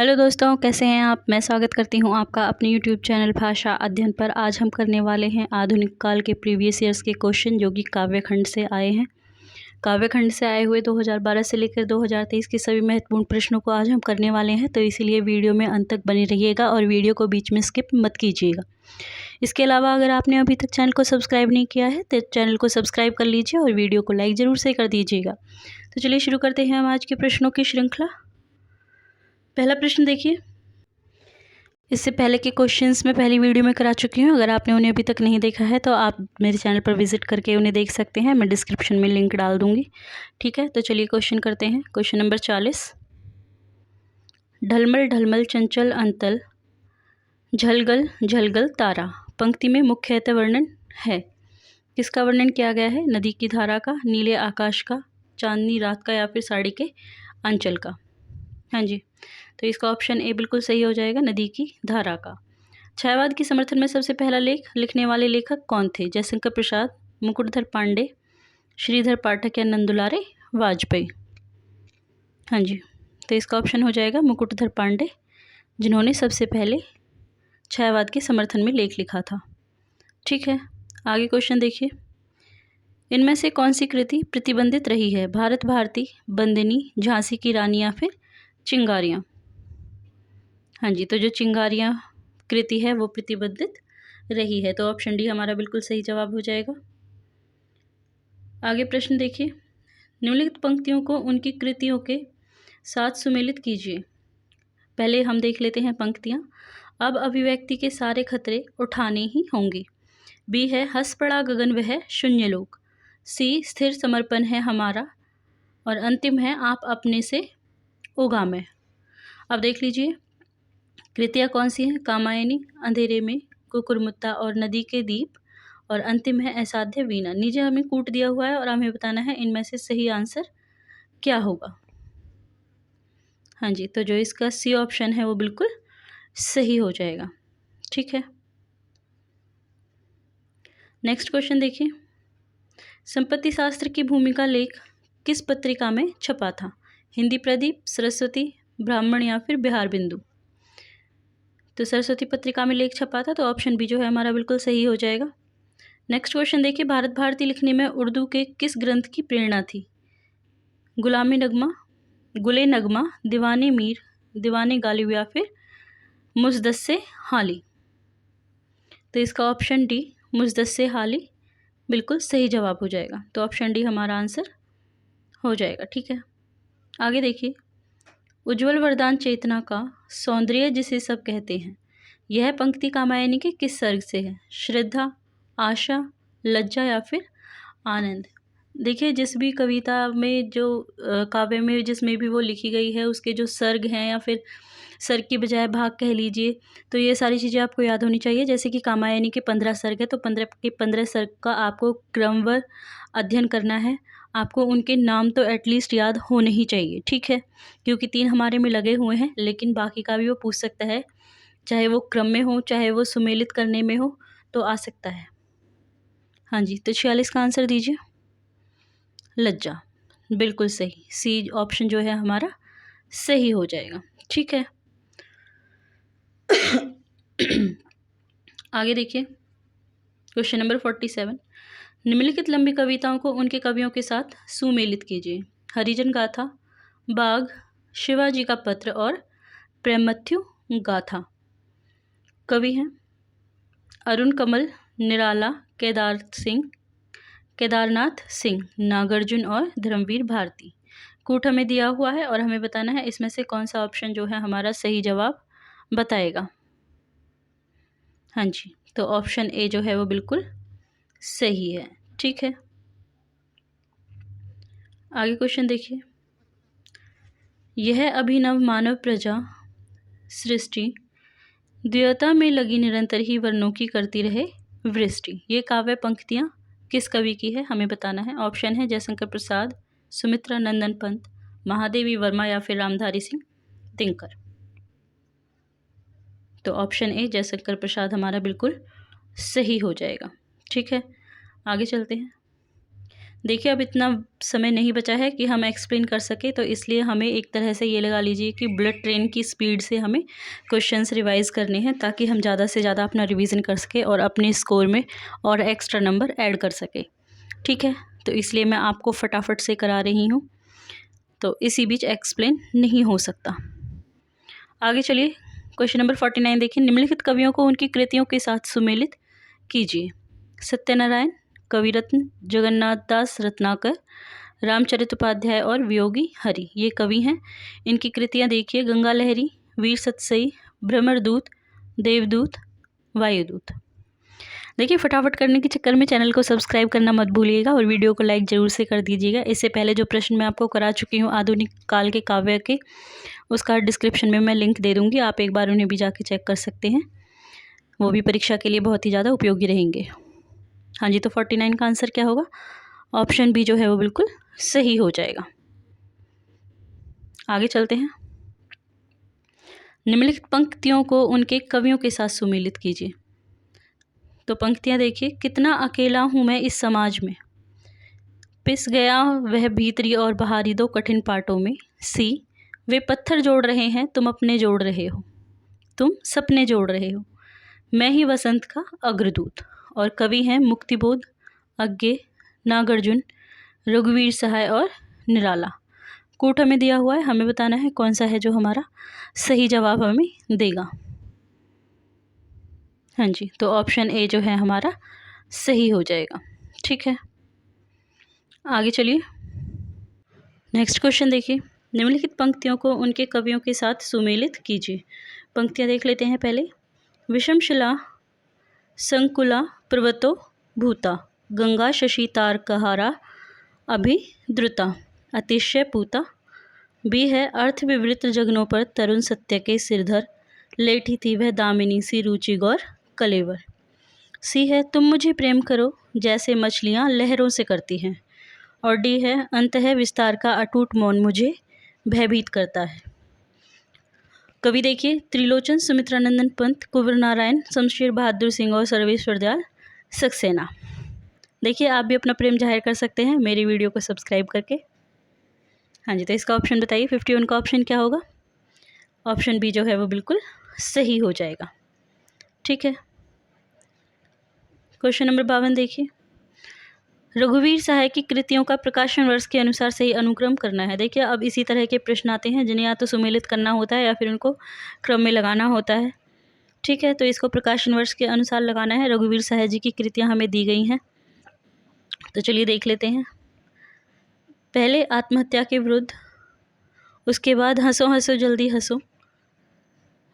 Hello दोस्तों, कैसे हैं आप। मैं स्वागत करती हूं आपका अपने यूट्यूब चैनल भाषा अध्ययन पर। आज हम करने वाले हैं आधुनिक काल के प्रीवियस ईयर्स के क्वेश्चन जो कि काव्यखंड से आए हैं। काव्यखंड से आए हुए 2012 से लेकर 2023 के सभी महत्वपूर्ण प्रश्नों को आज हम करने वाले हैं, तो इसीलिए वीडियो में अंत तक बने रहिएगा और वीडियो को बीच में स्किप मत कीजिएगा। इसके अलावा अगर आपने अभी तक चैनल को सब्सक्राइब नहीं किया है तो चैनल को सब्सक्राइब कर लीजिए और वीडियो को लाइक ज़रूर से कर दीजिएगा। तो चलिए शुरू करते हैं हम आज के प्रश्नों की श्रृंखला। पहला प्रश्न देखिए। इससे पहले के क्वेश्चंस मैं पहली वीडियो में करा चुकी हूँ। अगर आपने उन्हें अभी तक नहीं देखा है तो आप मेरे चैनल पर विजिट करके उन्हें देख सकते हैं। मैं डिस्क्रिप्शन में लिंक डाल दूँगी। ठीक है, तो चलिए क्वेश्चन करते हैं। Question number 40। ढलमल ढलमल चंचल अंतल झलगल झलगल तारा पंक्ति में मुख्यतः वर्णन है। किसका वर्णन किया गया है? नदी की धारा का, नीले आकाश का, चांदनी रात का या फिर साड़ी के अंचल का। हाँ जी, तो इसका ऑप्शन ए बिल्कुल सही हो जाएगा, नदी की धारा का। छायावाद के समर्थन में सबसे पहला लेख लिखने वाले लेखक कौन थे? जयशंकर प्रसाद, मुकुटधर पांडे, श्रीधर पाठक या नंदुलारे वाजपेयी। हाँ जी, तो इसका ऑप्शन हो जाएगा मुकुटधर पांडे, जिन्होंने सबसे पहले छायावाद के समर्थन में लेख लिखा था। ठीक है, आगे क्वेश्चन देखिए। इनमें से कौन सी कृति प्रतिबंधित रही है? भारत भारती, बंदिनी, झांसी की रानी या फिर चिंगारियाँ। हाँ जी, तो जो चिंगारियाँ कृति है वो प्रतिबंधित रही है, तो ऑप्शन डी हमारा बिल्कुल सही जवाब हो जाएगा। आगे प्रश्न देखिए। निम्नलिखित पंक्तियों को उनकी कृतियों के साथ सुमेलित कीजिए। पहले हम देख लेते हैं पंक्तियाँ। अब अभिव्यक्ति के सारे खतरे उठाने ही होंगे। बी है हंस पड़ा गगन वह शून्य लोक। सी स्थिर समर्पण है हमारा। और अंतिम है आप अपने से उगा मैं। अब देख लीजिए कृतियाँ कौन सी हैं? कामायनी, अंधेरे में, कुकुरमुत्ता और नदी के दीप, और अंतिम है असाध्य वीणा। नीचे हमें कूट दिया हुआ है और हमें बताना है इनमें से सही आंसर क्या होगा। हाँ जी, तो जो इसका सी ऑप्शन है वो बिल्कुल सही हो जाएगा। ठीक है, नेक्स्ट क्वेश्चन देखिए। संपत्ति शास्त्र की भूमिका लेख किस पत्रिका में छपा था? हिंदी प्रदीप, सरस्वती, ब्राह्मण या फिर बिहार बिंदु। तो सरस्वती पत्रिका में लेख छपा था, तो ऑप्शन बी जो है हमारा बिल्कुल सही हो जाएगा। नेक्स्ट क्वेश्चन देखिए। भारत भारती लिखने में उर्दू के किस ग्रंथ की प्रेरणा थी? गुलामी नगमा, गुले नगमा, दीवाने मीर, दीवाने गालिब या फिर मुजद्दस्से हाली। तो इसका ऑप्शन डी मुजद्दस्से हाली बिल्कुल सही जवाब हो जाएगा। तो ऑप्शन डी हमारा आंसर हो जाएगा। ठीक है, आगे देखिए। उज्ज्वल वरदान चेतना का सौंदर्य जिसे सब कहते हैं, यह पंक्ति कामायनी के किस सर्ग से है? श्रद्धा, आशा, लज्जा या फिर आनंद। देखिए जिस भी कविता में जो काव्य में जिसमें भी वो लिखी गई है उसके जो सर्ग हैं या फिर सर्ग की बजाय भाग कह लीजिए, तो ये सारी चीज़ें आपको याद होनी चाहिए। जैसे कि कामायनी के 15 सर्ग है, तो 15 के 15 सर्ग का आपको क्रमवार अध्ययन करना है। आपको उनके नाम तो एटलीस्ट याद होने ही चाहिए। ठीक है, क्योंकि 3 हमारे में लगे हुए हैं, लेकिन बाकी का भी वो पूछ सकता है, चाहे वो क्रम में हो चाहे वो सुमेलित करने में हो, तो आ सकता है। हाँ जी, तो 46 का आंसर दीजिए। लज्जा बिल्कुल सही, सी ऑप्शन जो है हमारा सही हो जाएगा। ठीक है, आगे देखिए। Question number 47। निम्नलिखित लंबी कविताओं को उनके कवियों के साथ सुमेलित कीजिए। हरिजन गाथा, बाघ, शिवाजी का पत्र और प्रेमथ्यु गाथा। कवि हैं अरुण कमल, निराला, केदारनाथ सिंह, नागार्जुन और धर्मवीर भारती। कूट हमें दिया हुआ है और हमें बताना है इसमें से कौन सा ऑप्शन जो है हमारा सही जवाब बताएगा। हाँ जी, तो ऑप्शन ए जो है वो बिल्कुल सही है। ठीक है, आगे क्वेश्चन देखिए। यह अभिनव मानव प्रजा सृष्टि द्व्यता में लगी निरंतर ही वर्णों की करती रहे वृष्टि। ये काव्य पंक्तियाँ किस कवि की है हमें बताना है। ऑप्शन है जयशंकर प्रसाद, सुमित्रा नंदन पंत, महादेवी वर्मा या फिर रामधारी सिंह दिनकर। तो ऑप्शन ए जयशंकर प्रसाद हमारा बिल्कुल सही हो जाएगा। ठीक है, आगे चलते हैं। देखिए अब इतना समय नहीं बचा है कि हम एक्सप्लेन कर सके, तो इसलिए हमें एक तरह से ये लगा लीजिए कि बुलेट ट्रेन की स्पीड से हमें क्वेश्चंस रिवाइज़ करने हैं, ताकि हम ज़्यादा से ज़्यादा अपना रिवीजन कर सके और अपने स्कोर में और एक्स्ट्रा नंबर ऐड कर सके। ठीक है, तो इसलिए मैं आपको फटाफट से करा रही हूँ, तो इसी बीच एक्सप्लेन नहीं हो सकता। आगे चलिए, क्वेश्चन नंबर 49 देखिए। निम्नलिखित कवियों को उनकी कृतियों के साथ सुमेलित कीजिए। सत्यनारायण, कविरत्न, जगन्नाथ दास रत्नाकर, रामचरित उपाध्याय और वियोगी हरि, ये कवि हैं। इनकी कृतियाँ देखिए। गंगा लहरी, वीर सतसई, भ्रमरदूत, देवदूत, वायुदूत। देखिए फटाफट करने के चक्कर में चैनल को सब्सक्राइब करना मत भूलिएगा और वीडियो को लाइक ज़रूर से कर दीजिएगा। इससे पहले जो प्रश्न मैं आपको करा चुकी हूँ आधुनिक काल के काव्य के, उसका डिस्क्रिप्शन में मैं लिंक दे दूँगी, आप एक बार उन्हें भी जाके चेक कर सकते हैं। वो भी परीक्षा के लिए बहुत ही ज़्यादा उपयोगी रहेंगे। हाँ जी, तो 49 का आंसर क्या होगा? ऑप्शन बी जो है वो बिल्कुल सही हो जाएगा। आगे चलते हैं। निम्नलिखित पंक्तियों को उनके कवियों के साथ सुमेलित कीजिए। तो पंक्तियाँ देखिए। कितना अकेला हूँ मैं इस समाज में, पिस गया वह भीतरी और बाहरी दो कठिन पाटों में। सी, वे पत्थर जोड़ रहे हैं तुम अपने जोड़ रहे हो, तुम सपने जोड़ रहे हो, मैं ही वसंत का अग्रदूत। और कवि हैं मुक्तिबोध, अज्ञे, नागार्जुन, रघुवीर सहाय और निराला। कोट हमें दिया हुआ है, हमें बताना है कौन सा है जो हमारा सही जवाब हमें देगा। हाँ जी, तो ऑप्शन ए जो है हमारा सही हो जाएगा। ठीक है, आगे चलिए। नेक्स्ट क्वेश्चन देखिए। निम्नलिखित पंक्तियों को उनके कवियों के साथ सुमेलित कीजिए। पंक्तियाँ देख लेते हैं पहले। विषमशिला संकुला पर्वतो भूता, गंगा शशि तार कहारा अभिद्रुता, अतिशय पूता। बी है अर्थ विवृत जगनों पर तरुण सत्य के सिरधर, लेठी थी वह दामिनी सी रुचि गौर कलेवर। सी है तुम मुझे प्रेम करो जैसे मछलियाँ लहरों से करती हैं। और डी है अंत है विस्तार का अटूट मौन मुझे भयभीत करता है। कवि देखिए। त्रिलोचन, सुमित्रानंदन पंत, कुंवर नारायण, शमशेर बहादुर सिंह और सर्वेश्वर दयाल सक्सेना। देखिए आप भी अपना प्रेम जाहिर कर सकते हैं मेरी वीडियो को सब्सक्राइब करके। हाँ जी, तो इसका ऑप्शन बताइए। 51 का ऑप्शन क्या होगा? ऑप्शन बी जो है वो बिल्कुल सही हो जाएगा। ठीक है, क्वेश्चन नंबर 52 देखिए। रघुवीर सहाय की कृतियों का प्रकाशन वर्ष के अनुसार सही अनुक्रम करना है। देखिए अब इसी तरह के प्रश्न आते हैं जिन्हें या तो सुमेलित करना होता है या फिर उनको क्रम में लगाना होता है। ठीक है, तो इसको प्रकाशन वर्ष के अनुसार लगाना है। रघुवीर सहाय जी की कृतियाँ हमें दी गई हैं, तो चलिए देख लेते हैं। पहले आत्महत्या के विरुद्ध, उसके बाद हंसो हंसो जल्दी हंसो,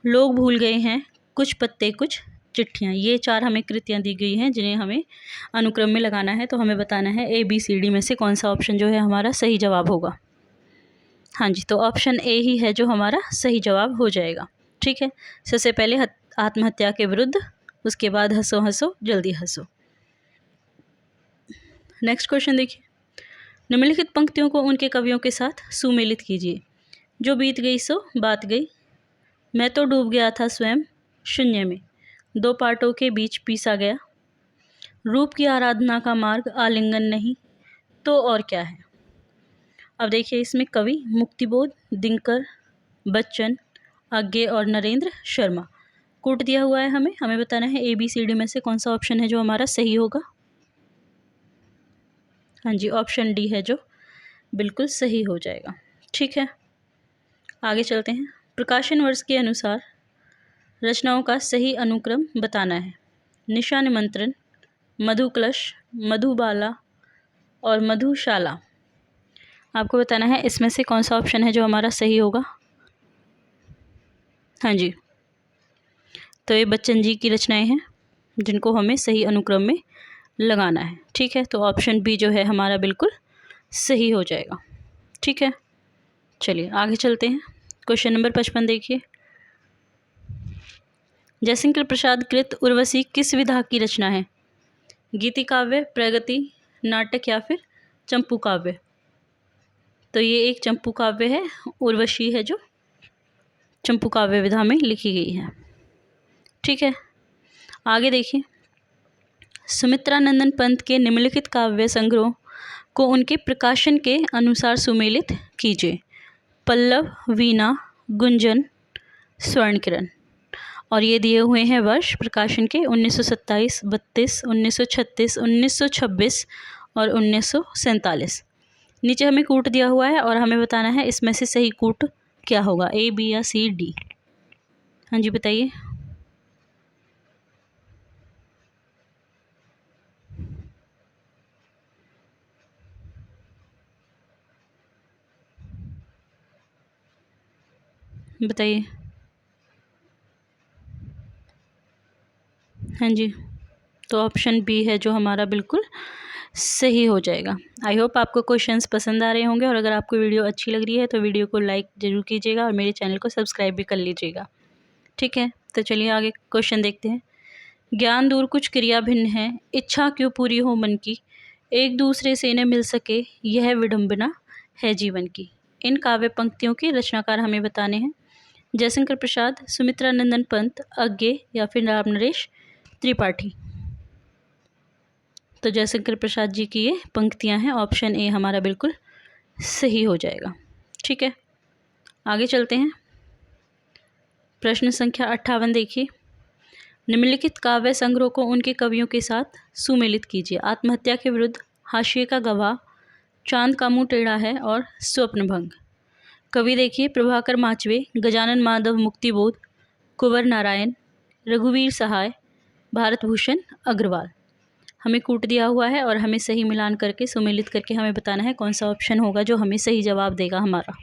लोग भूल गए हैं, कुछ पत्ते कुछ चिट्ठियाँ, ये 4 हमें कृतियाँ दी गई हैं जिन्हें हमें अनुक्रम में लगाना है। तो हमें बताना है ABCD में से कौन सा ऑप्शन जो है हमारा सही जवाब होगा। हाँ जी, तो ऑप्शन ए ही है जो हमारा सही जवाब हो जाएगा। ठीक है, सबसे पहले आत्महत्या के विरुद्ध, उसके बाद हंसो हंसो जल्दी हंसो। नेक्स्ट क्वेश्चन देखिए। निम्नलिखित पंक्तियों को उनके कवियों के साथ सुमेलित कीजिए। जो बीत गई सो बात गई, मैं तो डूब गया था स्वयं शून्य में, दो पाटों के बीच पीसा गया, रूप की आराधना का मार्ग आलिंगन नहीं, तो और क्या है। अब देखिए इसमें कवि मुक्तिबोध, दिनकर, बच्चन, आज्ञे और नरेंद्र शर्मा। कोट दिया हुआ है, हमें बताना है ABCD में से कौन सा ऑप्शन है जो हमारा सही होगा। हाँ जी, ऑप्शन डी है जो बिल्कुल सही हो जाएगा। ठीक है, आगे चलते हैं। प्रकाशन वर्ष के अनुसार रचनाओं का सही अनुक्रम बताना है। निशा निमंत्रण, मधुकलश, मधुबाला और मधुशाला। आपको बताना है इसमें से कौन सा ऑप्शन है जो हमारा सही होगा। हाँ जी, तो ये बच्चन जी की रचनाएं हैं जिनको हमें सही अनुक्रम में लगाना है। ठीक है, तो ऑप्शन बी जो है हमारा बिल्कुल सही हो जाएगा। ठीक है, चलिए आगे चलते हैं। क्वेश्चन नंबर 55 देखिए। जयशंकर प्रसाद कृत उर्वशी किस विधा की रचना है? गीति काव्य, प्रगति, नाटक या फिर चंपू काव्य? तो ये एक चंपू काव्य है, उर्वशी है जो चंपू काव्य विधा में लिखी गई है। ठीक है, आगे देखिए। सुमित्रानंदन पंत के निम्नलिखित काव्य संग्रह को उनके प्रकाशन के अनुसार सुमेलित कीजिए। पल्लव, वीणा, गुंजन, स्वर्ण किरण। और ये दिए हुए हैं वर्ष प्रकाशन के 1927, 32, 1936, 1926 और 1947। नीचे हमें कूट दिया हुआ है और हमें बताना है इसमें से सही कूट क्या होगा, ए, बी या सी, डी। हाँ जी बताइए। बताइए। हाँ जी, तो ऑप्शन बी है जो हमारा बिल्कुल सही हो जाएगा। आई होप आपको क्वेश्चंस पसंद आ रहे होंगे, और अगर आपको वीडियो अच्छी लग रही है तो वीडियो को लाइक ज़रूर कीजिएगा और मेरे चैनल को सब्सक्राइब भी कर लीजिएगा। ठीक है, तो चलिए आगे क्वेश्चन देखते हैं। ज्ञान दूर कुछ क्रिया भिन्न है, इच्छा क्यों पूरी हो मन की, एक दूसरे से न मिल सके, यह विडम्बना है जीवन की। इन काव्य पंक्तियों के रचनाकार हमें बताने हैं। जयशंकर प्रसाद, सुमित्रा नंदन पंत, अज्ञे या फिर राम नरेश त्रिपाठी। तो जयशंकर प्रसाद जी की ये पंक्तियां हैं। ऑप्शन ए हमारा बिल्कुल सही हो जाएगा। ठीक है, आगे चलते हैं। प्रश्न संख्या 58 देखिए। निम्नलिखित काव्य संग्रह को उनके कवियों के साथ सुमेलित कीजिए। आत्महत्या के विरुद्ध, हाशिए का गवाह, चांद का मुंह टेढ़ा है और स्वप्नभंग। कवि देखिए प्रभाकर माचवे, गजानन माधव मुक्तिबोध, कुंवर नारायण, रघुवीर सहाय, भारत भूषण अग्रवाल। हमें कूट दिया हुआ है और हमें सही मिलान करके सुमेलित करके हमें बताना है कौन सा ऑप्शन होगा जो हमें सही जवाब देगा हमारा।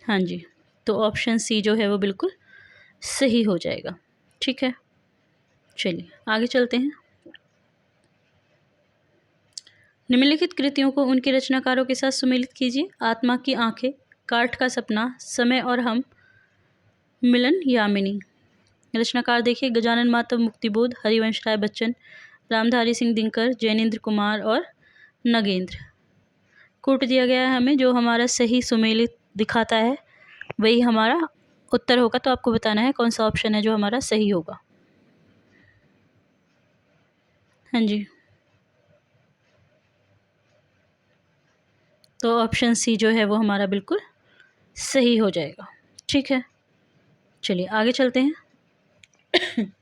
हाँ जी, तो ऑप्शन सी जो है वो बिल्कुल सही हो जाएगा। ठीक है, चलिए आगे चलते हैं। निम्नलिखित कृतियों को उनके रचनाकारों के साथ सुमेलित कीजिए। आत्मा की आंखें, काठ का सपना, समय और हम, मिलन यामिनी। रचनाकार देखिए गजानन माधव मुक्तिबोध, हरिवंश राय बच्चन, रामधारी सिंह दिनकर, जैनेन्द्र कुमार और नगेंद्र। कूट दिया गया है हमें, जो हमारा सही सुमेलित दिखाता है वही हमारा उत्तर होगा। तो आपको बताना है कौन सा ऑप्शन है जो हमारा सही होगा। हाँ जी, तो ऑप्शन सी जो है वो हमारा बिल्कुल सही हो जाएगा। ठीक है, चलिए आगे चलते हैं।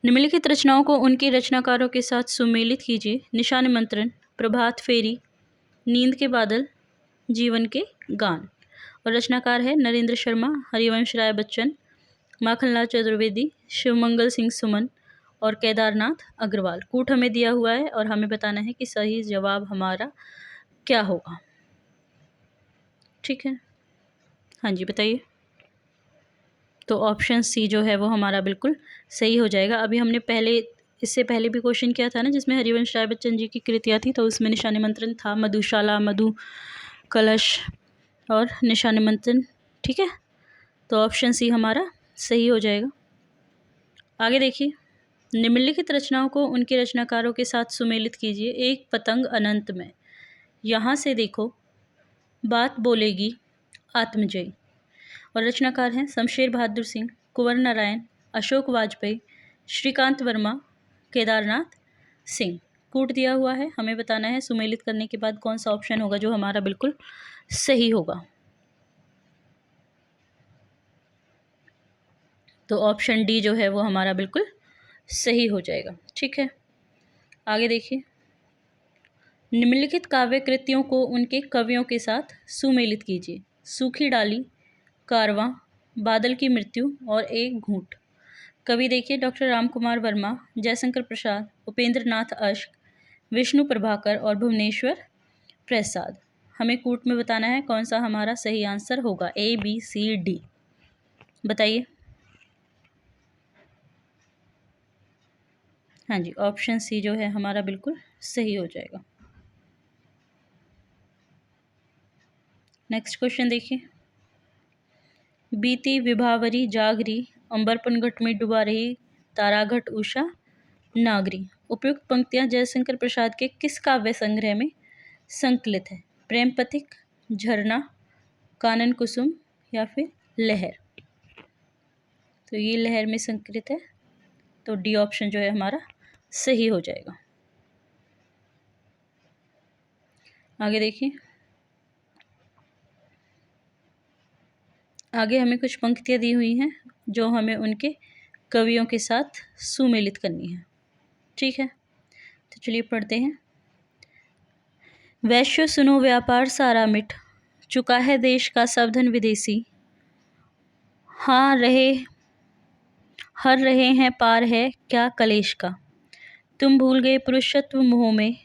निम्नलिखित रचनाओं को उनके रचनाकारों के साथ सुमेलित कीजिए। निशान मंत्रण, प्रभात फेरी, नींद के बादल, जीवन के गान। और रचनाकार है नरेंद्र शर्मा, हरिवंश राय बच्चन, माखनलाल चतुर्वेदी, शिवमंगल सिंह सुमन और केदारनाथ अग्रवाल। कूट हमें दिया हुआ है और हमें बताना है कि सही जवाब हमारा क्या होगा। ठीक है, हाँ जी बताइए। तो ऑप्शन सी जो है वो हमारा बिल्कुल सही हो जाएगा। अभी हमने इससे पहले भी क्वेश्चन किया था ना, जिसमें हरिवंश राय बच्चन जी की कृतियाँ थी, तो उसमें निशान मंत्रण था, मधुशाला, मधु कलश और निशान मंत्रण। ठीक है, तो ऑप्शन सी हमारा सही हो जाएगा। आगे देखिए। निम्नलिखित रचनाओं को उनके रचनाकारों के साथ सुमेलित कीजिए। एक पतंग अनंत में, यहाँ से देखो, बात बोलेगी आत्मजयी। और रचनाकार हैं शमशेर बहादुर सिंह, कुंवर नारायण, अशोक वाजपेयी, श्रीकांत वर्मा, केदारनाथ सिंह। कूट दिया हुआ है, हमें बताना है सुमेलित करने के बाद कौन सा ऑप्शन होगा जो हमारा बिल्कुल सही होगा। तो ऑप्शन डी जो है वो हमारा बिल्कुल सही हो जाएगा। ठीक है, आगे देखिए। निम्नलिखित काव्य कृतियों को उनके कवियों के साथ सुमेलित कीजिए। सूखी डाली, कारवां, बादल की मृत्यु और एक घूंट। कवि देखिए डॉक्टर राम कुमार वर्मा, जयशंकर प्रसाद, उपेंद्र नाथ अश्क, विष्णु प्रभाकर और भुवनेश्वर प्रसाद। हमें कूट में बताना है कौन सा हमारा सही आंसर होगा, ए, बी, सी, डी। बताइए। हाँ जी, ऑप्शन सी जो है हमारा बिल्कुल सही हो जाएगा। नेक्स्ट क्वेश्चन देखिए। बीती विभावरी जागरी, अंबरपन घट में डुबा रही, ताराघट उषा नागरी। उपयुक्त पंक्तियां जयशंकर प्रसाद के किस काव्य संग्रह में संकलित है? प्रेम पथिक, झरना, कानन कुसुम या फिर लहर। तो ये लहर में संकलित है। तो डी ऑप्शन जो है हमारा सही हो जाएगा। आगे देखिए, आगे हमें कुछ पंक्तियाँ दी हुई हैं जो हमें उनके कवियों के साथ सुमेलित करनी है। ठीक है, तो चलिए पढ़ते हैं। वैश्य सुनो व्यापार सारा मिट, चुका है देश का सब धन विदेशी। हाँ रहे हर रहे हैं पार है क्या कलेश का। तुम भूल गए पुरुषत्व मोह में,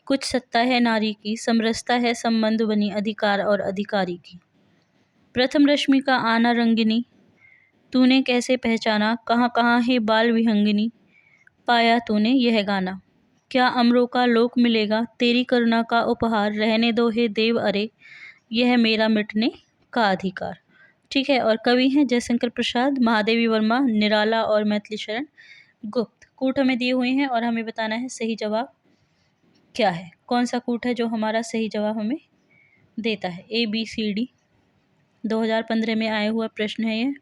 कुछ सत्ता है नारी की, समरसता है संबंध बनी अधिकार और अधिकारी की। प्रथम रश्मि का आना रंगिनी, तूने कैसे पहचाना, कहाँ कहाँ है बाल विहंगिनी। पाया तूने यह गाना, क्या अमरों का लोक मिलेगा, तेरी करुणा का उपहार, रहने दो हे देव अरे, यह मेरा मिटने का अधिकार। ठीक है, और कवि हैं जयशंकर प्रसाद, महादेवी वर्मा, निराला और मैथिली शरण गुप्त। कूट हमें दिए हुए हैं और हमें बताना है सही जवाब क्या है। कौन सा कूट है जो हमारा सही जवाब हमें देता है। ABCD 2015 में आया हुआ प्रश्न है ये।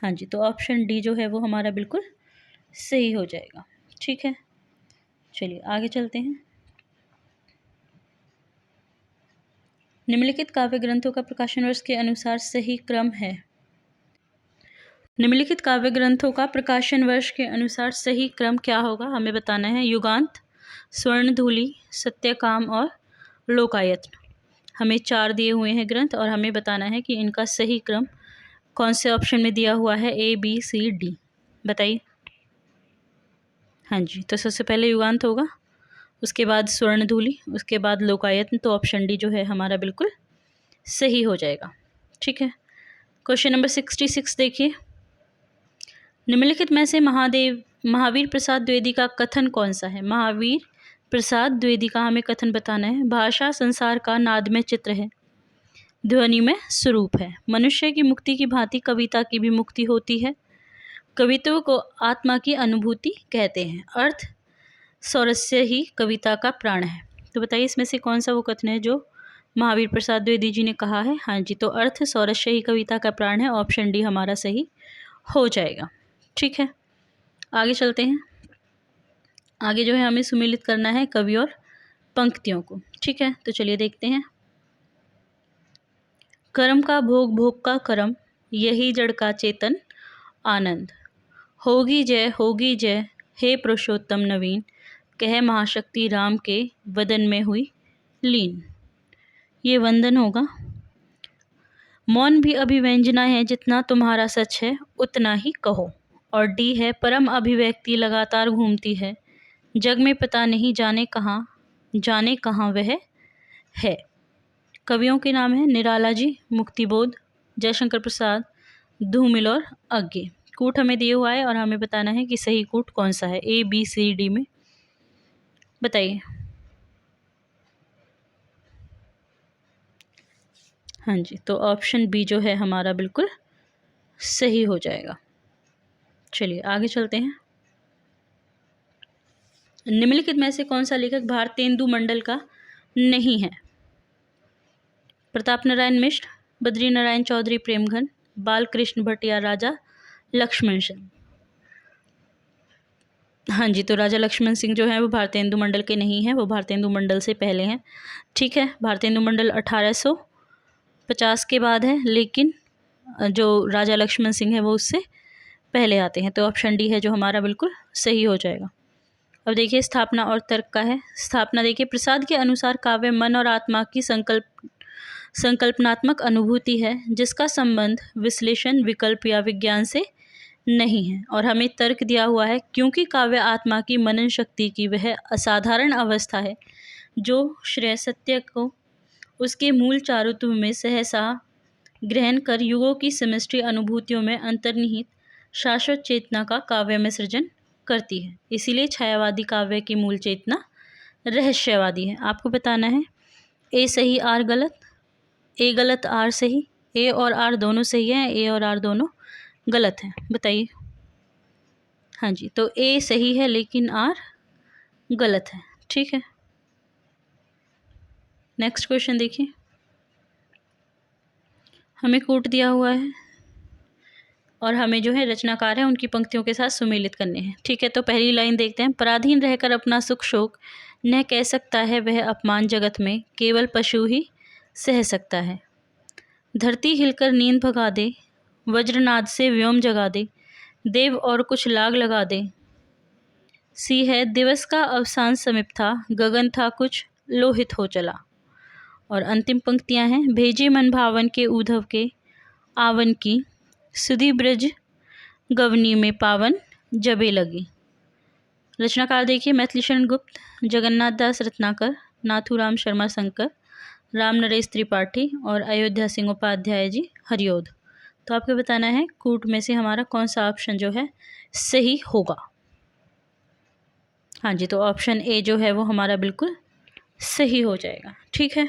हाँ जी, तो ऑप्शन डी जो है वो हमारा बिल्कुल सही हो जाएगा। ठीक है, चलिए आगे चलते हैं। निम्नलिखित काव्य ग्रंथों का प्रकाशन वर्ष के अनुसार सही क्रम है। निम्नलिखित काव्य ग्रंथों का प्रकाशन वर्ष के अनुसार सही क्रम क्या होगा, हमें बताना है। युगांत, स्वर्णधूलि, सत्यकाम और लोकायत्न। हमें 4 दिए हुए हैं ग्रंथ और हमें बताना है कि इनका सही क्रम कौन से ऑप्शन में दिया हुआ है। ABCD बताइए। हाँ जी, तो सबसे पहले युगांत होगा, उसके बाद स्वर्णधूलि, उसके बाद लोकायत्न। तो ऑप्शन डी जो है हमारा बिल्कुल सही हो जाएगा। ठीक है, क्वेश्चन नंबर 66 देखिए। निम्नलिखित में से महावीर प्रसाद द्विवेदी का कथन कौन सा है। महावीर प्रसाद द्विवेदी का हमें कथन बताना है। भाषा संसार का नाद में चित्र है, ध्वनि में स्वरूप है। मनुष्य की मुक्ति की भांति कविता की भी मुक्ति होती है। कवित्व को आत्मा की अनुभूति कहते हैं। अर्थ सौरस्य ही कविता का प्राण है। तो बताइए इसमें से कौन सा वो कथन है जो महावीर प्रसाद द्विवेदी जी ने कहा है। हाँ जी, तो अर्थ सौरस्य ही कविता का प्राण है। ऑप्शन डी हमारा सही हो जाएगा। ठीक है, आगे चलते हैं। आगे जो है हमें सुमेलित करना है कवि और पंक्तियों को। ठीक है, तो चलिए देखते हैं। कर्म का भोग भोग का कर्म, यही जड़ का चेतन आनंद। होगी जय हे पुरुषोत्तम नवीन, कह महाशक्ति राम के वदन में हुई लीन। ये वंदन होगा। मौन भी अभिव्यंजना है, जितना तुम्हारा सच है उतना ही कहो। और डी है परम अभिव्यक्ति लगातार घूमती है, जग में पता नहीं जाने कहाँ वह है। कवियों के नाम हैं निराला जी, मुक्तिबोध, जयशंकर प्रसाद, धूमिल और अज्ञे। कूट हमें दिया हुआ है और हमें बताना है कि सही कूट कौन सा है। ABCD में बताइए। हाँ जी, तो ऑप्शन बी जो है हमारा बिल्कुल सही हो जाएगा। चलिए आगे चलते हैं। निम्नलिखित में से कौन सा लेखक भारतेंदु मंडल का नहीं है। प्रताप नारायण मिश्र, बद्री नारायण चौधरी प्रेमघन, बालकृष्ण भट्ट या राजा लक्ष्मण सिंह। हाँ जी, तो राजा लक्ष्मण सिंह जो है वो भारतेंदु मंडल के नहीं हैं, वो भारतेंदु मंडल से पहले हैं। ठीक है, भारतेंदु मंडल 1850 के बाद है, लेकिन जो राजा लक्ष्मण सिंह है वो उससे पहले आते हैं। तो ऑप्शन डी है जो हमारा बिल्कुल सही हो जाएगा। अब देखिए स्थापना और तर्क का है। स्थापना देखिए, प्रसाद के अनुसार काव्य मन और आत्मा की संकल्पनात्मक अनुभूति है, जिसका संबंध विश्लेषण, विकल्प या विज्ञान से नहीं है। और हमें तर्क दिया हुआ है, क्योंकि काव्य आत्मा की मनन शक्ति की वह असाधारण अवस्था है जो श्रेय सत्य को उसके मूल चारुत्व में सहसा ग्रहण कर युगों की समष्टि अनुभूतियों में अंतर्निहित शाश्वत चेतना का काव्य में सृजन करती है। इसीलिए छायावादी काव्य की मूल चेतना रहस्यवादी है। आपको बताना है ए सही आर गलत, ए गलत आर सही, ए और आर दोनों सही हैं, ए और आर दोनों गलत हैं। बताइए। हाँ जी, तो ए सही है लेकिन आर गलत है। ठीक है, नेक्स्ट क्वेश्चन देखिए। हमें कूट दिया हुआ है और हमें जो है रचनाकार है उनकी पंक्तियों के साथ सुमेलित करने हैं। ठीक है, तो पहली लाइन देखते हैं। पराधीन रहकर अपना सुख शोक न कह सकता है वह अपमान जगत में, केवल पशु ही सह सकता है। धरती हिलकर नींद भगा दे, वज्रनाद से व्योम जगा दे, देव और कुछ लाग लगा दे। सी है दिवस का अवसान समीप था, गगन था कुछ लोहित हो चला। और अंतिम पंक्तियां हैं। भेजे मन भावन के उद्धव के आवन की, सुधि ब्रज गवनी में पावन जबे लगी। रचनाकार देखिए मैथिली शरण गुप्त, जगन्नाथ दास रत्नाकर, नाथूराम शर्मा शंकर, राम नरेश त्रिपाठी और अयोध्या सिंह उपाध्याय जी हरिओध। तो आपको बताना है कूट में से हमारा कौन सा ऑप्शन जो है सही होगा। हाँ जी, तो ऑप्शन ए जो है वो हमारा बिल्कुल सही हो जाएगा। ठीक है,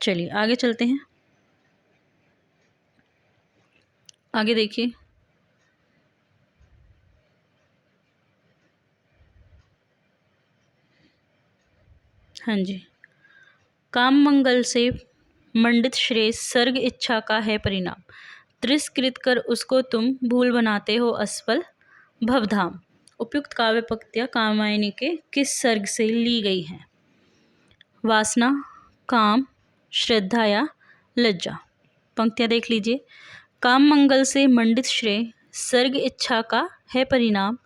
चलिए आगे चलते हैं। आगे देखिए, हाँ जी, काम मंगल से मंडित श्रेय सर्ग इच्छा का है परिणाम, तिरस्कृत कर उसको तुम भूल बनाते हो असफल भवधाम। उपयुक्त काव्य पंक्तियाँ कामायनी के किस सर्ग से ली गई हैं? वासना, काम, श्रद्धा या लज्जा। पंक्तियाँ देख लीजिए। काम मंगल से मंडित श्रेय सर्ग इच्छा का है परिणाम,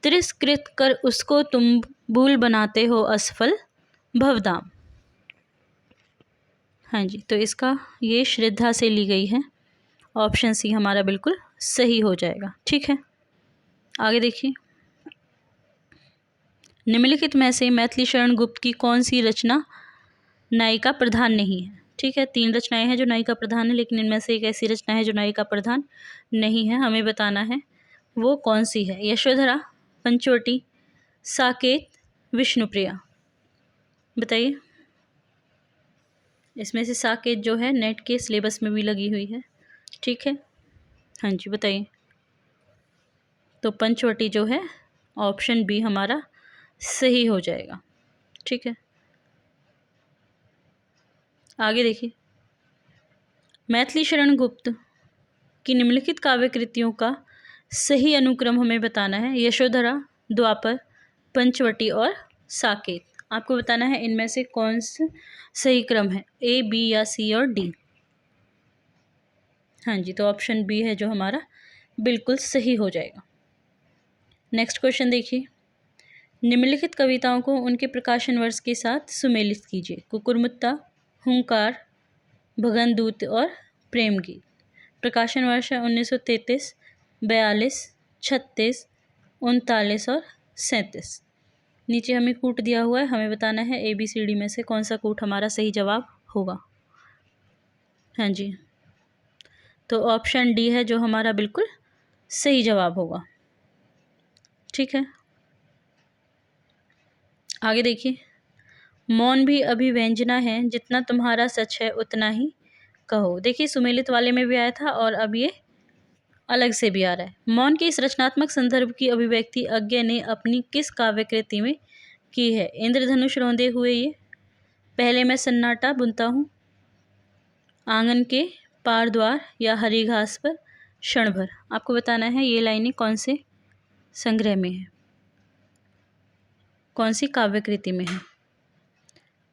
तिरस्कृत कर उसको तुम भूल बनाते हो असफल भवधाम। हाँ जी, तो इसका ये श्रद्धा से ली गई है। ऑप्शन सी हमारा बिल्कुल सही हो जाएगा। ठीक है, आगे देखिए। निम्नलिखित में से मैथिली शरण गुप्त की कौन सी रचना नायिका प्रधान नहीं है? ठीक है, 3 रचनाएं हैं जो नायिका प्रधान है, लेकिन इनमें से एक ऐसी रचना है जो नायिका प्रधान नहीं है। हमें बताना है वो कौन सी है। यशोधरा, पंचवटी, साकेत, विष्णुप्रिया। बताइए, इसमें से साकेत जो है नेट के सिलेबस में भी लगी हुई है। ठीक है, हाँ जी, बताइए। तो पंचवटी जो है ऑप्शन बी हमारा सही हो जाएगा। ठीक है, आगे देखिए। मैथिली शरण गुप्त की निम्नलिखित काव्य कृतियों का सही अनुक्रम हमें बताना है। यशोधरा, द्वापर, पंचवटी और साकेत। आपको बताना है इनमें से कौन सा सही क्रम है, ए, बी या सी और डी। हाँ जी, तो ऑप्शन बी है जो हमारा बिल्कुल सही हो जाएगा। नेक्स्ट क्वेश्चन देखिए। निम्नलिखित कविताओं को उनके प्रकाशन वर्ष के साथ सुमेलित कीजिए। कुकुरमुत्ता, हुंकार, भगनदूत और प्रेम गीत। प्रकाशन वर्ष है 1933, 42, 36, 39 और 37। नीचे हमें कूट दिया हुआ है, हमें बताना है ABCD में से कौन सा कूट हमारा सही जवाब होगा। हाँ जी, तो ऑप्शन डी है जो हमारा बिल्कुल सही जवाब होगा। ठीक है, आगे देखिए। मौन भी अभिव्यंजना है, जितना तुम्हारा सच है उतना ही कहो। देखिए, सुमेलित वाले में भी आया था और अब ये अलग से भी आ रहा है। मौन के इस रचनात्मक संदर्भ की अभिव्यक्ति अज्ञे ने अपनी किस काव्य कृति में की है? इंद्रधनुष रौंदे हुए ये, पहले मैं सन्नाटा बुनता हूँ, आंगन के पार द्वार या हरी घास पर क्षण भर। आपको बताना है ये लाइनें कौन से संग्रह में है, कौन सी काव्य कृति में है।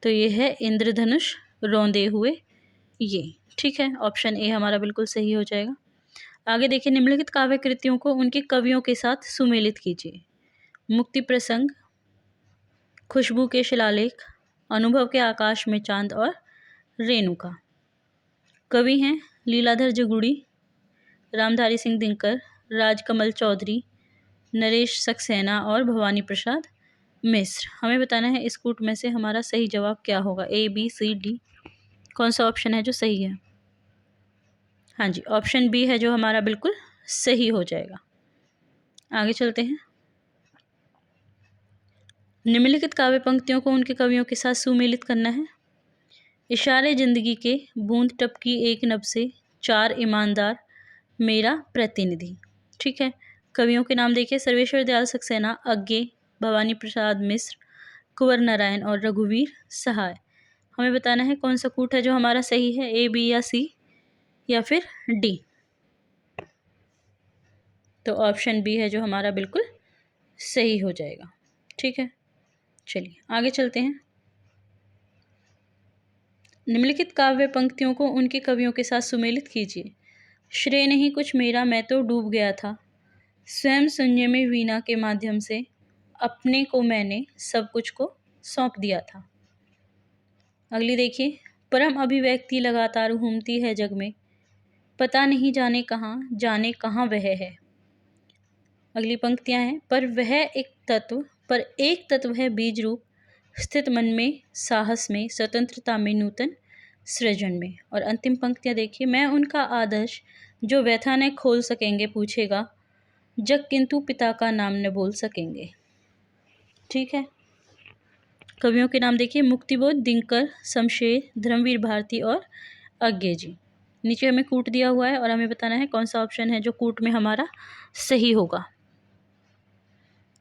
तो ये है इंद्रधनुष रौंदे हुए ये। ठीक है, ऑप्शन ए हमारा बिल्कुल सही हो जाएगा। आगे देखिए। निम्नलिखित काव्य कृतियों को उनके कवियों के साथ सुमेलित कीजिए। मुक्ति प्रसंग, खुशबू के शिलालेख, अनुभव के आकाश में चांद और रेणुका। कवि हैं लीलाधर जगुड़ी, रामधारी सिंह दिनकर, राजकमल चौधरी, नरेश सक्सेना और भवानी प्रसाद मिश्र। हमें बताना है इस कूट में से हमारा सही जवाब क्या होगा, ए, बी, सी, डी। कौन सा ऑप्शन है जो सही है? हाँ जी, ऑप्शन बी है जो हमारा बिल्कुल सही हो जाएगा। आगे चलते हैं। निम्नलिखित काव्य पंक्तियों को उनके कवियों के साथ सुमेलित करना है। इशारे जिंदगी के, बूंद टपकी एक नब से, चार ईमानदार, मेरा प्रतिनिधि। ठीक है, कवियों के नाम देखिए। सर्वेश्वर दयाल सक्सेना, अज्ञे, भवानी प्रसाद मिश्र, कुंवर नारायण और रघुवीर सहाय। हमें बताना है कौन सा कूट है जो हमारा सही है, ए, बी या सी या फिर डी। तो ऑप्शन बी है जो हमारा बिल्कुल सही हो जाएगा। ठीक है, चलिए आगे चलते हैं। निम्नलिखित काव्य पंक्तियों को उनके कवियों के साथ सुमेलित कीजिए। श्रेय नहीं कुछ मेरा, मैं तो डूब गया था, स्वयं शून्य में वीणा के माध्यम से अपने को मैंने सब कुछ को सौंप दिया था। अगली देखिए, परम अभिव्यक्ति लगातार घूमती है जग में, पता नहीं जाने कहाँ वह है। अगली पंक्तियां हैं, पर एक तत्व है बीज रूप, स्थित मन में, साहस में, स्वतंत्रता में, नूतन सृजन में। और अंतिम पंक्तियां देखिए, मैं उनका आदर्श जो व्यथा न खोल सकेंगे पूछेगा जग, किंतु पिता का नाम न बोल सकेंगे। ठीक है, कवियों के नाम देखिए, मुक्तिबोध, दिनकर, शमशेर, धर्मवीर भारती और अज्ञे जी। नीचे हमें कूट दिया हुआ है और हमें बताना है कौन सा ऑप्शन है जो कूट में हमारा सही होगा।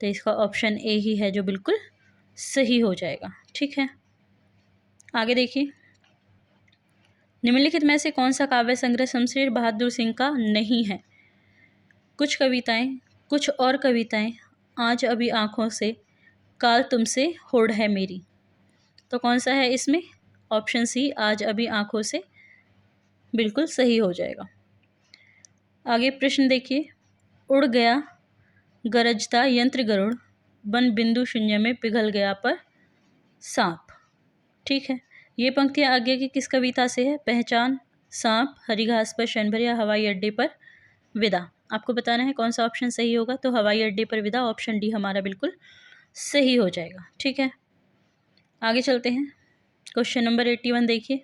तो इसका ऑप्शन ए ही है जो बिल्कुल सही हो जाएगा। ठीक है, आगे देखिए, निम्नलिखित में से कौन सा काव्य संग्रह शमशेर बहादुर सिंह का नहीं है? कुछ और कविताएं, आज अभी आंखों से, काल तुमसे होड़ है मेरी। तो कौन सा है इसमें? ऑप्शन सी, आज अभी आंखों से, बिल्कुल सही हो जाएगा। आगे प्रश्न देखिए, उड़ गया गरजता यंत्र गरुड़, बन बिंदु शून्य में पिघल गया पर सांप। ठीक है, ये पंक्तियां आगे की किस कविता से है? पहचान, सांप, हरी घास पर शनभर या हवाई अड्डे पर विदा। आपको बताना है कौन सा ऑप्शन सही होगा। तो हवाई अड्डे पर विदा, ऑप्शन डी हमारा बिल्कुल सही हो जाएगा। ठीक है, आगे चलते हैं। क्वेश्चन नंबर 81 देखिए,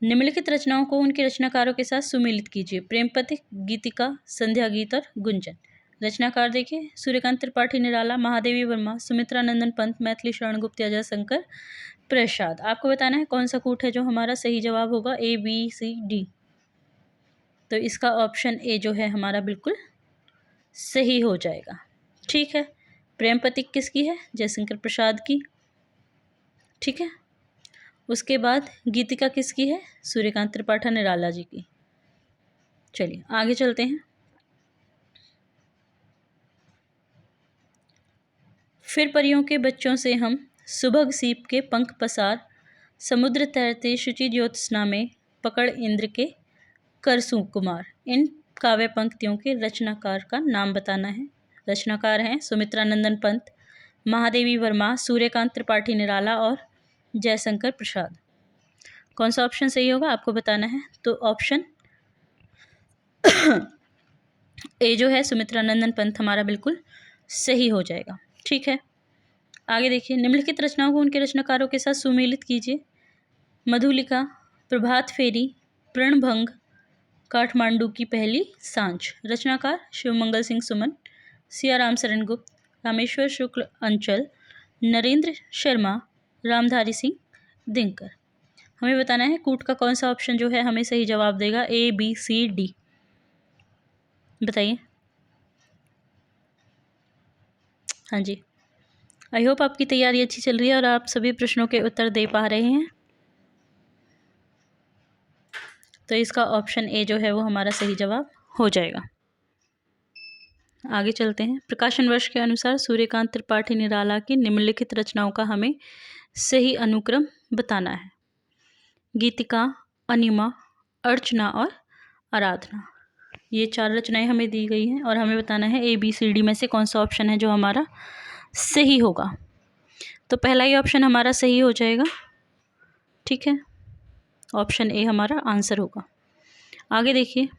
निम्नलिखित रचनाओं को उनके रचनाकारों के साथ सुमेलित कीजिए। प्रेम पथिक, गीतिका, संध्या गीत और गुंजन। रचनाकार देखिए, सूर्यकांत त्रिपाठी निराला, महादेवी वर्मा, सुमित्रा नंदन पंत, मैथिली शरण गुप्त या जयशंकर प्रसाद। आपको बताना है कौन सा कूट है जो हमारा सही जवाब होगा, ए बी सी डी। तो इसका ऑप्शन ए जो है हमारा बिल्कुल सही हो जाएगा। ठीक है, प्रेम पथिक किसकी है? जयशंकर प्रसाद की। ठीक है, उसके बाद गीतिका किसकी है? सूर्यकांत त्रिपाठी निराला जी की। चलिए आगे चलते हैं। फिर परियों के बच्चों से हम सुबह सीप के पंख पसार, समुद्र तैरते शुचि ज्योत्सना में, पकड़ इंद्र के कर सुकुमार। इन काव्य पंक्तियों के रचनाकार का नाम बताना है। रचनाकार हैं सुमित्रा नंदन पंत, महादेवी वर्मा, सूर्यकांत त्रिपाठी निराला और जयशंकर प्रसाद। कौन सा ऑप्शन सही होगा आपको बताना है। तो ऑप्शन ए जो है सुमित्रा नंदन पंत हमारा बिल्कुल सही हो जाएगा। ठीक है, आगे देखिए, निम्नलिखित रचनाओं को उनके रचनाकारों के साथ सुमेलित कीजिए। मधुलिका, प्रभात फेरी, प्रणभंग, काठमांडू की पहली सांझ। रचनाकार शिवमंगल सिंह सुमन, सियाराम शरण गुप्त, रामेश्वर शुक्ल अंचल, नरेंद्र शर्मा, रामधारी सिंह दिनकर। हमें बताना है कूट का कौन सा ऑप्शन जो है हमें सही जवाब देगा, ए बी सी डी। बताइए। हाँ जी, आई होप आपकी तैयारी अच्छी चल रही है और आप सभी प्रश्नों के उत्तर दे पा रहे हैं। तो इसका ऑप्शन ए जो है वो हमारा सही जवाब हो जाएगा। आगे चलते हैं। प्रकाशन वर्ष के अनुसार सूर्यकांत त्रिपाठी निराला की निम्नलिखित रचनाओं का हमें सही अनुक्रम बताना है। गीतिका, अनिमा, अर्चना और आराधना। ये 4 रचनाएं हमें दी गई हैं और हमें बताना है ए बी सी डी में से कौन सा ऑप्शन है जो हमारा सही होगा। तो पहला ही ऑप्शन हमारा सही हो जाएगा। ठीक है, ऑप्शन ए हमारा आंसर होगा। आगे देखिए,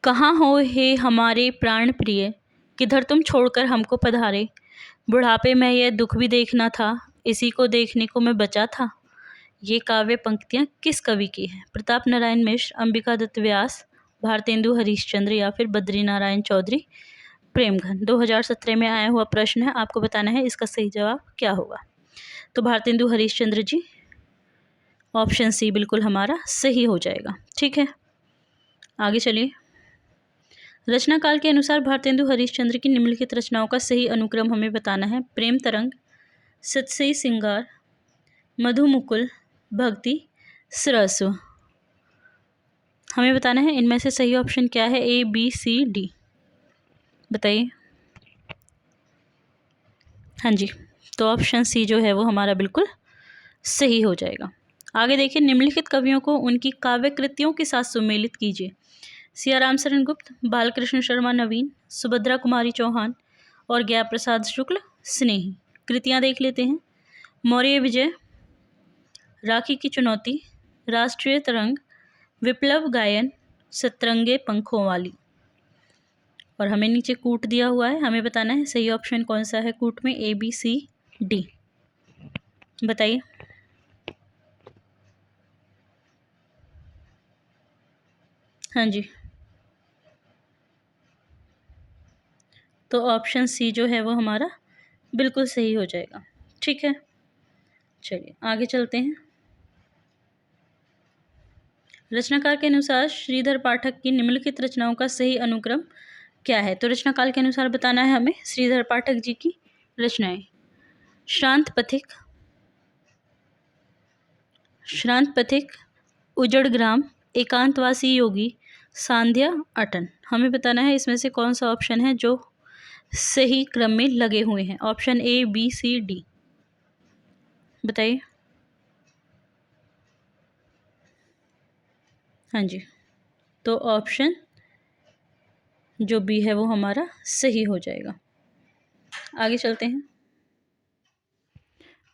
कहाँ हो हे हमारे प्राण प्रिय, किधर तुम छोड़कर हमको पधारे, बुढ़ापे में यह दुख भी देखना था, इसी को देखने को मैं बचा था। ये काव्य पंक्तियाँ किस कवि की हैं? प्रताप नारायण मिश्र, अंबिका दत्त व्यास, भारतेंदु हरीशचंद्र या फिर बद्री नारायण चौधरी प्रेमघन। 2017 में आया हुआ प्रश्न है, आपको बताना है इसका सही जवाब क्या होगा। तो भारतेंदु हरीशचंद्र जी, ऑप्शन सी बिल्कुल हमारा सही हो जाएगा। ठीक है, आगे चलिए। रचना काल के अनुसार भारतेंदु हरीशचंद्र की निम्नलिखित रचनाओं का सही अनुक्रम हमें बताना है। प्रेम तरंग, सतसई सिंगार, मधुमुकुल, भक्ति सरस्व। हमें बताना है इनमें से सही ऑप्शन क्या है, A, B, C, D। बताइए। हाँ जी, तो ऑप्शन सी जो है वो हमारा बिल्कुल सही हो जाएगा। आगे देखिए, निम्नलिखित कवियों को उनकी काव्य कृतियों के साथ सुमेलित कीजिए। सिया राम शरण गुप्त, बालकृष्ण शर्मा नवीन, सुभद्रा कुमारी चौहान और ज्ञा प्रसाद शुक्ल स्नेही। कृतियाँ देख लेते हैं। मौर्य विजय, राखी की चुनौती, राष्ट्रीय तरंग, विप्लव गायन, सतरंगे पंखों वाली। और हमें नीचे कूट दिया हुआ है, हमें बताना है सही ऑप्शन कौन सा है कूट में, A, B, C, D। बताइए। हाँ जी, तो ऑप्शन सी जो है वो हमारा बिल्कुल सही हो जाएगा। ठीक है, चलिए आगे चलते हैं। रचनाकार के अनुसार श्रीधर पाठक की निम्नलिखित रचनाओं का सही अनुक्रम क्या है? तो रचनाकाल के अनुसार बताना है हमें श्रीधर पाठक जी की रचनाएं। श्रांत पथिक, श्रांत पथिक, उजड़ ग्राम, एकांतवासी योगी, सांध्या अटन। हमें बताना है इसमें से कौन सा ऑप्शन है जो सही क्रम में लगे हुए हैं। Option A, B, C, D। बताइए। हाँ जी, तो ऑप्शन जो बी है वो हमारा सही हो जाएगा। आगे चलते हैं।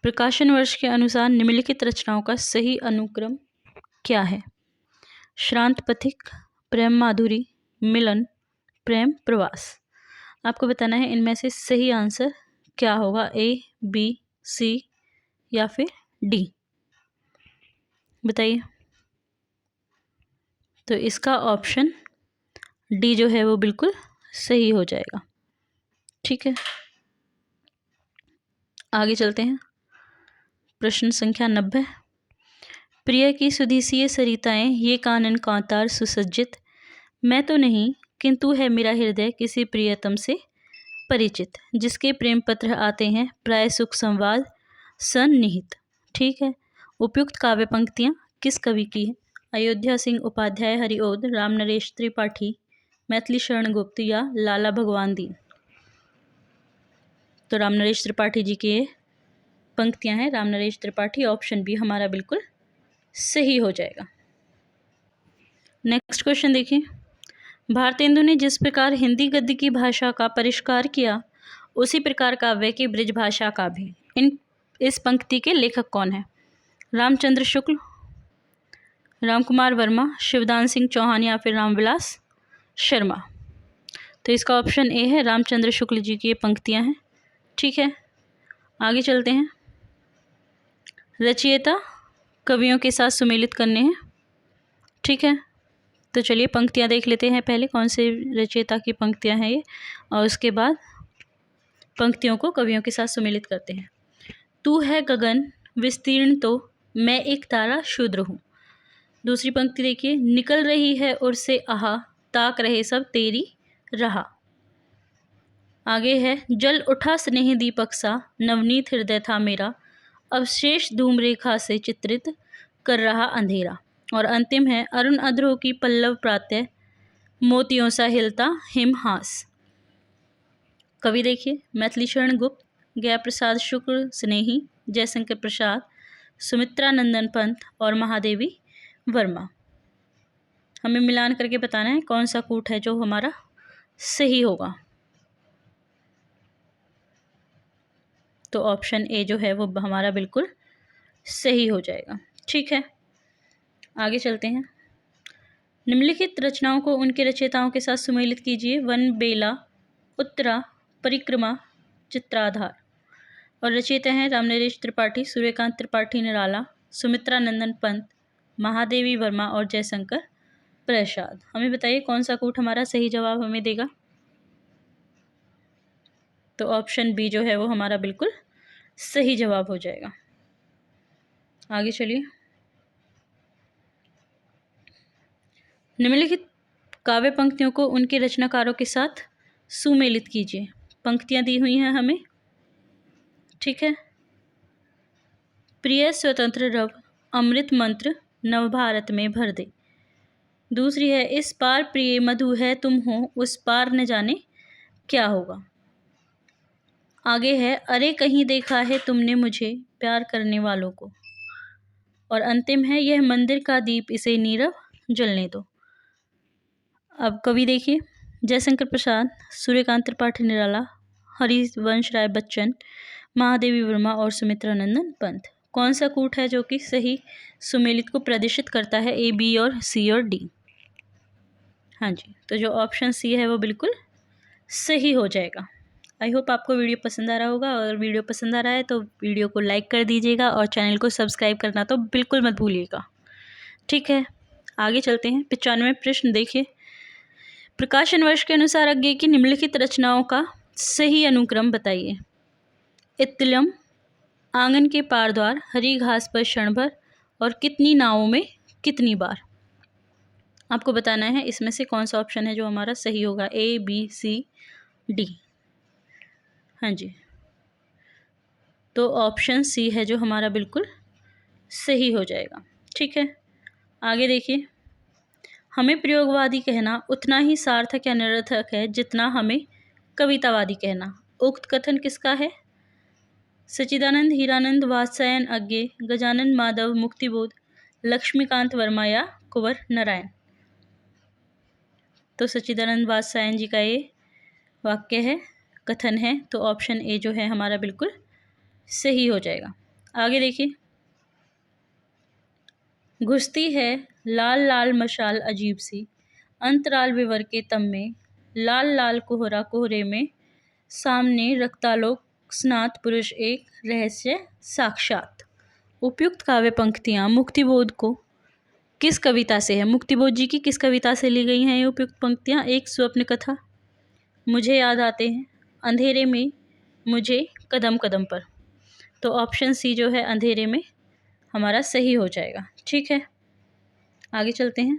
प्रकाशन वर्ष के अनुसार निम्नलिखित रचनाओं का सही अनुक्रम क्या है? श्रांत पथिक, प्रेम माधुरी, मिलन, प्रेम प्रवास। आपको बताना है इनमें से सही आंसर क्या होगा, A, B, C या फिर D। बताइए। तो इसका ऑप्शन D जो है वो बिल्कुल सही हो जाएगा। ठीक है, आगे चलते हैं। प्रश्न संख्या 90। प्रिय की सुधीसीय सरिताएं ये कानन कांतार सुसज्जित, मैं तो नहीं किंतु है मेरा हृदय किसी प्रियतम से परिचित, जिसके प्रेम पत्र आते हैं प्राय सुख संवाद सन्निहित। ठीक है, उपयुक्त काव्य पंक्तियाँ किस कवि की है? अयोध्या सिंह उपाध्याय हरिओद, राम नरेश त्रिपाठी, मैथिली शरण गुप्त या लाला भगवान दीन। तो राम नरेश त्रिपाठी जी की पंक्तियाँ हैं, राम नरेश त्रिपाठी। ऑप्शन बी हमारा बिल्कुल सही हो जाएगा। नेक्स्ट क्वेश्चन देखिए। भारतेंदु ने जिस प्रकार हिंदी गद्य की भाषा का परिष्कार किया, उसी प्रकार काव्य की ब्रज भाषा का भी। इस पंक्ति के लेखक कौन है? रामचंद्र शुक्ल, रामकुमार वर्मा, शिवदान सिंह चौहान या फिर रामविलास शर्मा। तो इसका ऑप्शन ए है, रामचंद्र शुक्ल जी की ये पंक्तियाँ हैं। ठीक है, आगे चलते हैं। रचयिता कवियों के साथ सुमेलित करने हैं। ठीक है, तो चलिए पंक्तियाँ देख लेते हैं पहले कौन से रचयिता की पंक्तियाँ हैं ये, और उसके बाद पंक्तियों को कवियों के साथ सुमेलित करते हैं। तू है गगन विस्तीर्ण तो मैं एक तारा शूद्र हूँ। दूसरी पंक्ति देखिए। निकल रही है उर से आहा, ताक रहे सब तेरी राह। आगे है, जल उठा स्नेह दीपक सा, नवनीत हृदय था मेरा, अवशेष धूम रेखा से चित्रित कर रहा अंधेरा। और अंतिम है, अरुण अध्रो की पल्लव प्रातः, मोतियों सा हिलता हिमहास। कवि देखिए। मैथिली शरण गुप्त, ज्ञा प्रसाद शुक्ल स्नेही, जयशंकर प्रसाद, सुमित्रा नंदन पंत और महादेवी वर्मा। हमें मिलान करके बताना है कौन सा कूट है जो हमारा सही होगा। तो ऑप्शन ए जो है वो हमारा बिल्कुल सही हो जाएगा। ठीक है, आगे चलते हैं। निम्नलिखित रचनाओं को उनके रचयिताओं के साथ सुमेलित कीजिए। वन बेला, उत्तरा, परिक्रमा, चित्राधार। और रचयिता हैं राम नरेश त्रिपाठी, सूर्यकांत त्रिपाठी निराला, सुमित्रा नंदन पंत, महादेवी वर्मा और जयशंकर प्रसाद। हमें बताइए कौन सा कूट हमारा सही जवाब हमें देगा। तो ऑप्शन बी जो है वो हमारा बिल्कुल सही जवाब हो जाएगा। आगे चलिए। निम्नलिखित काव्य पंक्तियों को उनके रचनाकारों के साथ सुमेलित कीजिए। पंक्तियां दी हुई हैं हमें। ठीक है। प्रिय स्वतंत्र रव, अमृत मंत्र नवभारत में भर दे, दूसरी है इस पार प्रिय मधु है तुम हो, उस पार न जाने क्या होगा। आगे है अरे कहीं देखा है तुमने मुझे प्यार करने वालों को। और अंतिम है यह मंदिर का दीप इसे नीरव जलने दो। अब कवि देखिए, जयशंकर प्रसाद, सूर्यकांत त्रिपाठी निराला, हरिवंश राय बच्चन, महादेवी वर्मा और सुमित्रा नंदन पंत। कौन सा कूट है जो कि सही सुमेलित को प्रदर्शित करता है, ए, बी और सी और डी? हाँ जी, तो जो ऑप्शन सी है वो बिल्कुल सही हो जाएगा। आई होप आपको वीडियो पसंद आ रहा होगा, और वीडियो पसंद आ रहा है तो वीडियो को लाइक कर दीजिएगा और चैनल को सब्सक्राइब करना तो बिल्कुल मत भूलिएगा। ठीक है, आगे चलते हैं। 95 प्रश्न देखिए, प्रकाशन वर्ष के अनुसार आगे की निम्नलिखित रचनाओं का सही अनुक्रम बताइए। इत्तिलम, आंगन के पार द्वार, हरी घास पर क्षण भर और कितनी नावों में कितनी बार। आपको बताना है इसमें से कौन सा ऑप्शन है जो हमारा सही होगा, ए, बी, सी, डी। हाँ जी, तो ऑप्शन सी है जो हमारा बिल्कुल सही हो जाएगा। ठीक है, आगे देखिए, हमें प्रयोगवादी कहना उतना ही सार्थक या निरर्थक है जितना हमें कवितावादी कहना। उक्त कथन किसका है? सच्चिदानंद, हीरानंद, वात्स्यायन अज्ञे, गजानन माधव, मुक्तिबोध, लक्ष्मीकांत वर्मा या कुंवर नारायण। तो सच्चिदानंद वात्स्यायन जी का ये वाक्य है, कथन है, तो ऑप्शन ए जो है हमारा बिल्कुल सही हो जाएगा। आगे देखिए, घुसती है लाल लाल मशाल अजीब सी, अंतराल विवर के तम में, लाल लाल कोहरा कोहरे में, सामने रखता लोक स्नात पुरुष एक, रहस्य साक्षात। उपयुक्त काव्य पंक्तियाँ मुक्तिबोध को किस कविता से है? मुक्तिबोध जी की किस कविता से ली गई हैं ये उपयुक्त पंक्तियाँ? एक, स्वप्न कथा, मुझे याद आते हैं, अंधेरे में, मुझे, कदम कदम पर। तो ऑप्शन सी जो है अंधेरे में हमारा सही हो जाएगा। ठीक है, आगे चलते हैं।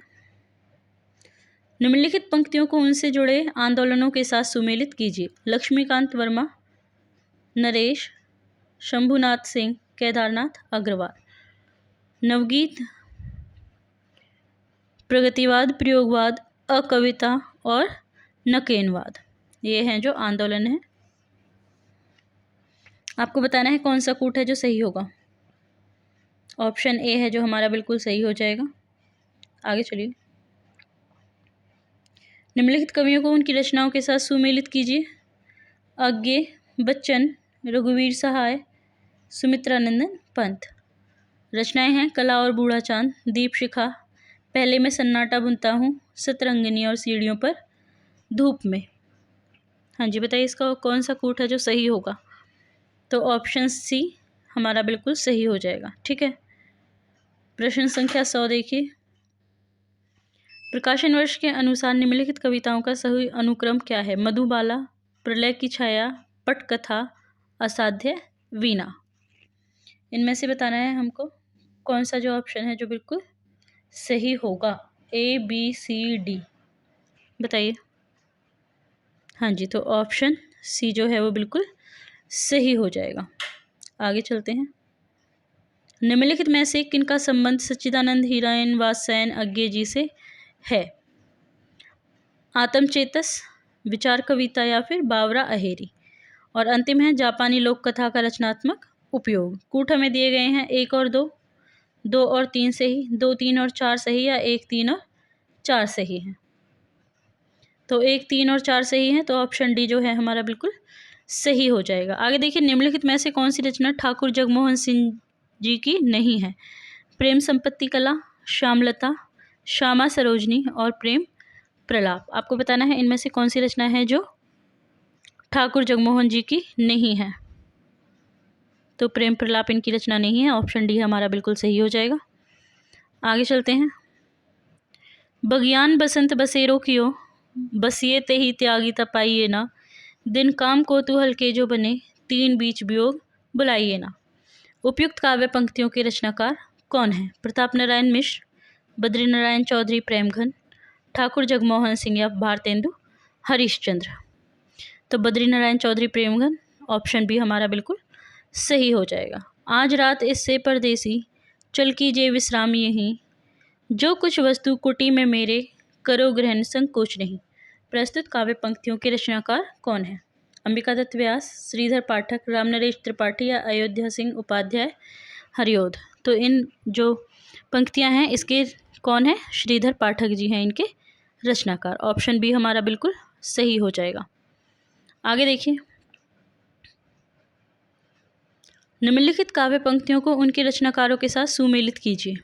निम्नलिखित पंक्तियों को उनसे जुड़े आंदोलनों के साथ सुमेलित कीजिए। लक्ष्मीकांत वर्मा, नरेश, शंभुनाथ सिंह, केदारनाथ अग्रवाल। नवगीत, प्रगतिवाद, प्रयोगवाद, अकविता और नकेनवाद, ये हैं जो आंदोलन है। आपको बताना है कौन सा कूट है जो सही होगा। ऑप्शन ए है जो हमारा बिल्कुल सही हो जाएगा। आगे चलिए, निम्नलिखित कवियों को उनकी रचनाओं के साथ सुमेलित कीजिए। अज्ञे, बच्चन, रघुवीर सहाय, सुमित्रा नंदन पंत। रचनाएं हैं कला और बूढ़ा चांद, दीप शिखा, पहले मैं सन्नाटा बुनता हूँ, सतरंगिनी और सीढ़ियों पर धूप में। हाँ जी, बताइए इसका कौन सा कूट है जो सही होगा। तो ऑप्शन सी हमारा बिल्कुल सही हो जाएगा। ठीक है, प्रश्न संख्या 100 देखिए, प्रकाशन वर्ष के अनुसार निम्नलिखित कविताओं का सही अनुक्रम क्या है? मधुबाला, प्रलय की छाया, पटकथा, असाध्य, वीणा। इनमें से बताना है हमको कौन सा जो ऑप्शन है जो बिल्कुल सही होगा, ए, बी, सी, डी। बताइए। हाँ जी, तो ऑप्शन सी जो है वो बिल्कुल सही हो जाएगा। आगे चलते हैं। निम्नलिखित में से किनका संबंध सच्चिदानंद, हीरायन, वात्स्यायन अज्ञे जी से है? आत्मचेतस, विचार कविता या फिर बावरा अहेरी। और अंतिम है जापानी लोक कथा का रचनात्मक उपयोग। कूट हमें दिए गए हैं 1 और 2, 2 और 3 सही, 2, 3 और 4 सही, या 1, 3 और 4 सही है। तो 1, 3 और 4 सही है, तो ऑप्शन डी जो है हमारा बिल्कुल सही हो जाएगा। आगे देखिए, निम्नलिखित में से कौन सी रचना ठाकुर जगमोहन सिंह जी की नहीं है? प्रेम संपत्ति कला, श्यामलता, श्यामा सरोजनी और प्रेम प्रलाप। आपको बताना है इनमें से कौन सी रचना है जो ठाकुर जगमोहन जी की नहीं है। तो प्रेम प्रलाप इनकी रचना नहीं है, ऑप्शन डी हमारा बिल्कुल सही हो जाएगा। आगे चलते हैं। बगियान बसंत बसेरो कियो, बसिए ते ही त्यागी तपाइए ना, दिन काम कोतूहल के जो बने, तीन बीच वियोग बुलाइए ना। उपयुक्त काव्य पंक्तियों के रचनाकार कौन है? प्रताप नारायण मिश्र, बद्री नारायण चौधरी प्रेमघन, ठाकुर जगमोहन सिंह या भारतेंदु हरिश्चंद्र। तो बद्री नारायण चौधरी प्रेमघन, ऑप्शन बी हमारा बिल्कुल सही हो जाएगा। आज रात इससे परदेसी, चल कीजिए विश्राम यहीं, जो कुछ वस्तु कुटी में मेरे, करो ग्रहण संकोच नहीं। प्रस्तुत काव्य पंक्तियों के रचनाकार कौन है? अंबिका दत्त व्यास, श्रीधर पाठक, रामनरेश त्रिपाठी या अयोध्या सिंह उपाध्याय हरिओध। तो इन जो पंक्तियां हैं इसके कौन है? श्रीधर पाठक जी हैं इनके रचनाकार। ऑप्शन बी हमारा बिल्कुल सही हो जाएगा। आगे देखिए, निम्नलिखित काव्य पंक्तियों को उनके रचनाकारों के साथ सुमेलित कीजिए।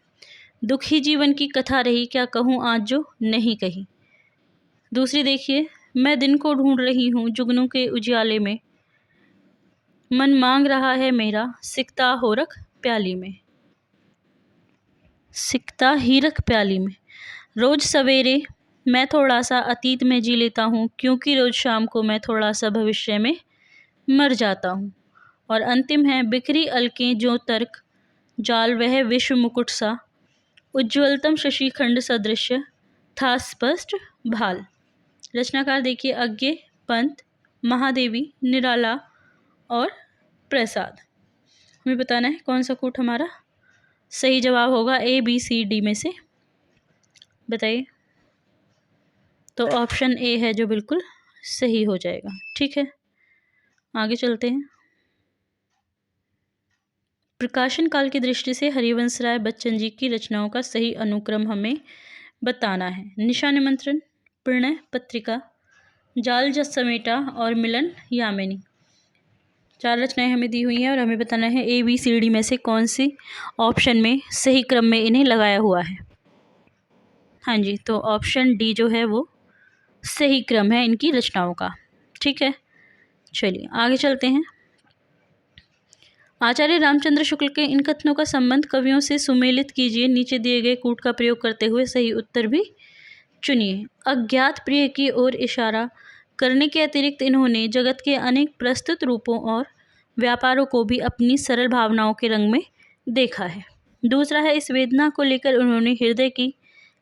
दुखी जीवन की कथा रही, क्या कहूँ आज जो नहीं कही। दूसरी देखिए, मैं दिन को ढूंढ रही हूँ जुगनू के उजियाले में, मन मांग रहा है मेरा सिकता होरख प्याली में। सिकता हीरक प्याली में। रोज सवेरे मैं थोड़ा सा अतीत में जी लेता हूँ, क्योंकि रोज शाम को मैं थोड़ा सा भविष्य में मर जाता हूँ। और अंतिम है, बिखरी अलकें जो तर्क जाल वह विश्व मुकुट सा, उज्ज्वलतम शशिखंड सदृश्य था स्पष्ट भाल। रचनाकार देखिए, अज्ञे, पंत, महादेवी, निराला और प्रसाद। हमें बताना है कौन सा कूट हमारा सही जवाब होगा ए बी सी डी में से, बताइए। तो ऑप्शन ए है जो बिल्कुल सही हो जाएगा। ठीक है, आगे चलते हैं। प्रकाशन काल की दृष्टि से हरिवंश राय बच्चन जी की रचनाओं का सही अनुक्रम हमें बताना है। निशा निमंत्रण, प्रणय पत्रिका, जाल जस समेटा और मिलन यामिनी। 4 रचनाएं हमें दी हुई हैं और हमें बताना है ए बी सी डी में से कौन सी ऑप्शन में सही क्रम में इन्हें लगाया हुआ है। हाँ जी, तो ऑप्शन डी जो है वो सही क्रम है इनकी रचनाओं का। ठीक है, चलिए आगे चलते हैं। आचार्य रामचंद्र शुक्ल के इन कथनों का संबंध कवियों से सुमेलित कीजिए। नीचे दिए गए कूट का प्रयोग करते हुए सही उत्तर भी चुनिए। अज्ञात प्रिय की ओर इशारा करने के अतिरिक्त इन्होंने जगत के अनेक प्रस्तुत रूपों और व्यापारों को भी अपनी सरल भावनाओं के रंग में देखा है। दूसरा है, इस वेदना को लेकर उन्होंने हृदय की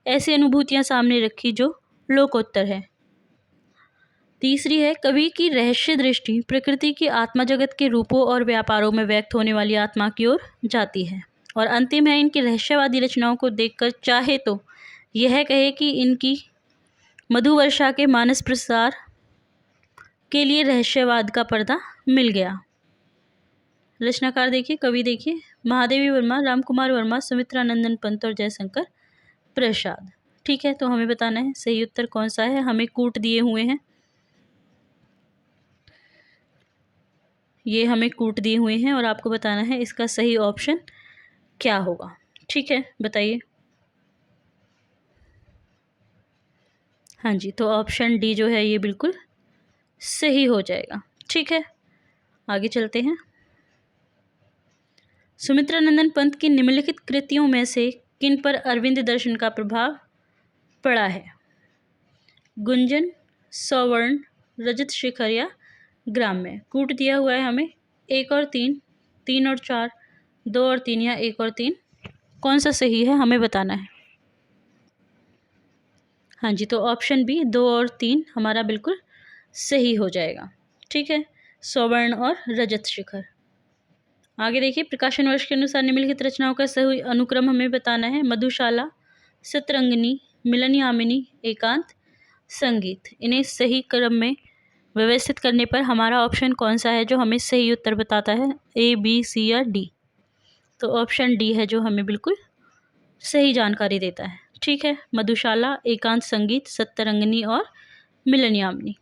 ऐसी अनुभूतियां सामने रखी जो लोकोत्तर है। तीसरी है, कवि की रहस्य दृष्टि प्रकृति की आत्मा जगत के रूपों और व्यापारों में व्यक्त होने वाली आत्मा की ओर जाती है। और अंतिम है, इनकी रहस्यवादी रचनाओं को देखकर चाहे तो यह कहे कि इनकी मधुवर्षा के मानस प्रसार के लिए रहस्यवाद का पर्दा मिल गया। रचनाकार देखिए, कवि देखिए, महादेवी वर्मा, रामकुमार वर्मा, सुमित्रा नंदन पंत और जयशंकर प्रसाद। ठीक है, तो हमें बताना है सही उत्तर कौन सा है। हमें कूट दिए हुए हैं, ये हमें कूट दिए हुए हैं और आपको बताना है इसका सही ऑप्शन क्या होगा। ठीक है, बताइए। हाँ जी, तो ऑप्शन डी जो है ये बिल्कुल सही हो जाएगा। ठीक है, आगे चलते हैं। सुमित्रा नंदन पंत की निम्नलिखित कृतियों में से किन पर अरविंद दर्शन का प्रभाव पड़ा है? गुंजन, सौवर्ण, रजत शिखर या ग्राम्य। कूट दिया हुआ है हमें 1 और 3, 3 और 4, 2 और 3 या 1 और 3। कौन सा सही है हमें बताना है। हाँ जी, तो ऑप्शन बी 2 और 3 हमारा बिल्कुल सही हो जाएगा। ठीक है, सौवर्ण और रजत शिखर। आगे देखिए, प्रकाशन वर्ष के अनुसार निम्नलिखित रचनाओं का सही अनुक्रम हमें बताना है। मधुशाला, सतरंगिनी, मिलन यामिनी, एकांत संगीत। इन्हें सही क्रम में व्यवस्थित करने पर हमारा ऑप्शन कौन सा है जो हमें सही उत्तर बताता है, ए बी सी या डी? तो ऑप्शन डी है जो हमें बिल्कुल सही जानकारी देता है। ठीक है, मधुशाला, एकांत संगीत, सतरंगिनी और मिलन यामिनी।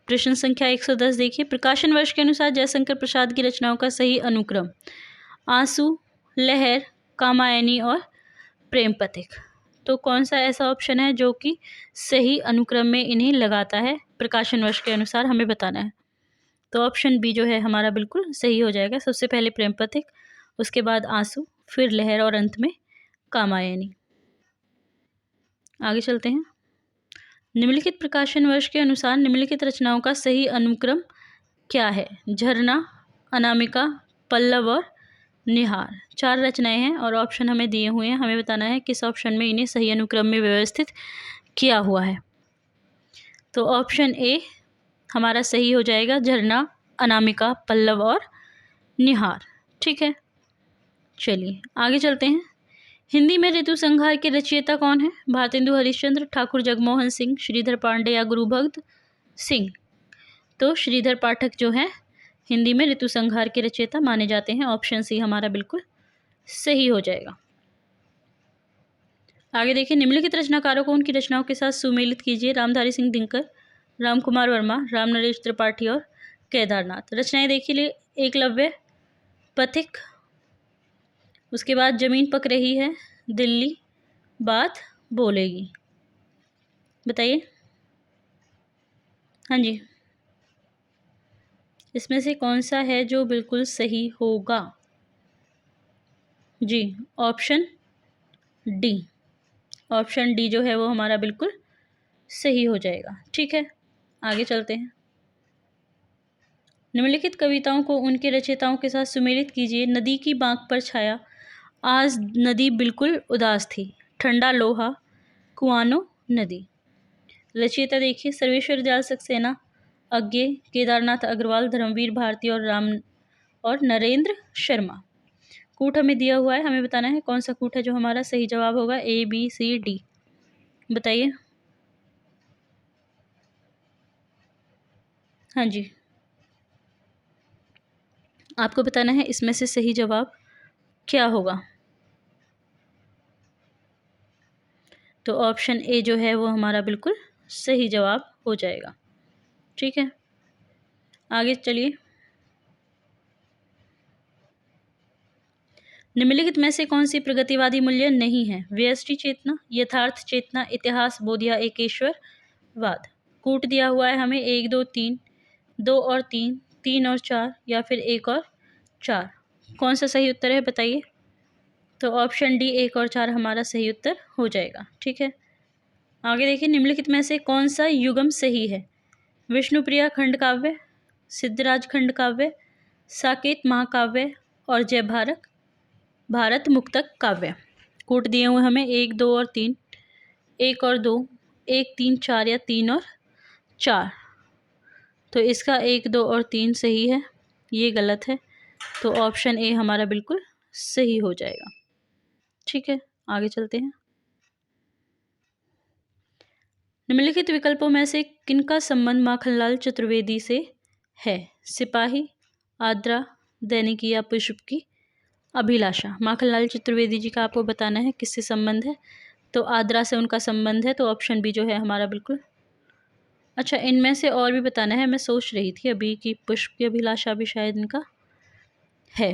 प्रश्न संख्या 110 देखिए, प्रकाशन वर्ष के अनुसार जयशंकर प्रसाद की रचनाओं का सही अनुक्रम आंसू, लहर, कामायनी और प्रेम पथिक। तो कौन सा ऐसा ऑप्शन है जो कि सही अनुक्रम में इन्हें लगाता है प्रकाशन वर्ष के अनुसार, हमें बताना है। तो ऑप्शन बी जो है हमारा बिल्कुल सही हो जाएगा। सबसे पहले प्रेम पथिक, उसके बाद आंसू, फिर लहर और अंत में कामायनी। आगे चलते हैं। निम्नलिखित प्रकाशन वर्ष के अनुसार निम्नलिखित रचनाओं का सही अनुक्रम क्या है? झरना, अनामिका, पल्लव और निहार। 4 रचनाएं हैं और ऑप्शन हमें दिए हुए हैं। हमें बताना है किस ऑप्शन में इन्हें सही अनुक्रम में व्यवस्थित किया हुआ है। तो ऑप्शन ए हमारा सही हो जाएगा, झरना, अनामिका, पल्लव और निहार। ठीक है, चलिए आगे चलते हैं। हिंदी में ऋतु संहार के रचयिता कौन है? भारतेंदु हरिश्चंद्र, ठाकुर जगमोहन सिंह, श्रीधर पांडे या गुरुभक्त सिंह? तो श्रीधर पाठक जो है हिंदी में ऋतु संहार के रचयिता माने जाते हैं। ऑप्शन सी हमारा बिल्कुल सही हो जाएगा। आगे देखिए, निम्नलिखित रचनाकारों को उनकी रचनाओं के साथ सुमेलित कीजिए। रामधारी सिंह दिनकर, रामकुमार वर्मा, राम नरेश त्रिपाठी और केदारनाथ। रचनाएं देखिए, एकलव्य, पथिक, उसके बाद जमीन पक रही है, दिल्ली, बात बोलेगी। बताइए। हाँ जी, इसमें से कौन सा है जो बिल्कुल सही होगा? जी, ऑप्शन डी। ऑप्शन डी जो है वो हमारा बिल्कुल सही हो जाएगा। ठीक है, आगे चलते हैं। निम्नलिखित कविताओं को उनके रचयिताओं के साथ सुमेलित कीजिए। नदी की बांक पर छाया, आज नदी बिल्कुल उदास थी, ठंडा लोहा, कुआनो नदी। रचयिता देखिए, सर्वेश्वर दयाल सक्सेना, अज्ञे, केदारनाथ अग्रवाल, धर्मवीर भारती और नरेंद्र शर्मा। कूट हमें दिया हुआ है, हमें बताना है कौन सा कूट है जो हमारा सही जवाब होगा। ए, बी, सी, डी। बताइए। हाँ जी, आपको बताना है इसमें से सही जवाब क्या होगा। तो ऑप्शन ए जो है वो हमारा बिल्कुल सही जवाब हो जाएगा। ठीक है, आगे चलिए। निम्नलिखित में से कौन सी प्रगतिवादी मूल्य नहीं है? व्यष्टि चेतना, यथार्थ चेतना, इतिहास बोध या एकेश्वरवाद। कूट दिया हुआ है हमें 1, 2, 3, 2 और 3, 3 और 4 या फिर 1 और 4। कौन सा सही उत्तर है बताइए। तो ऑप्शन डी 1 और 4 हमारा सही उत्तर हो जाएगा। ठीक है, आगे देखिए, निम्नलिखित में से कौन सा युगम सही है? विष्णुप्रिया खंड काव्य, सिद्धराज खंड काव्य, साकेत महाकाव्य और जय भारत मुक्तक काव्य। कूट दिए हुए हमें 1, 2 और 3, 1 और 2, 1, 3, 4 या 3 और 4। तो इसका 1, 2 और 3 सही है, ये गलत है। तो ऑप्शन ए हमारा बिल्कुल सही हो जाएगा। ठीक है, आगे चलते हैं। निम्नलिखित विकल्पों में से किनका संबंध माखनलाल चतुर्वेदी से है? सिपाही, आद्रा, दैनिकी या पुष्प की अभिलाषा। माखनलाल चतुर्वेदी जी का आपको बताना है किससे संबंध है। तो आद्रा से उनका संबंध है, तो ऑप्शन बी जो है हमारा बिल्कुल। अच्छा, इनमें से और भी बताना है, मैं सोच रही थी अभी कि पुष्प की अभिलाषा भी शायद इनका है।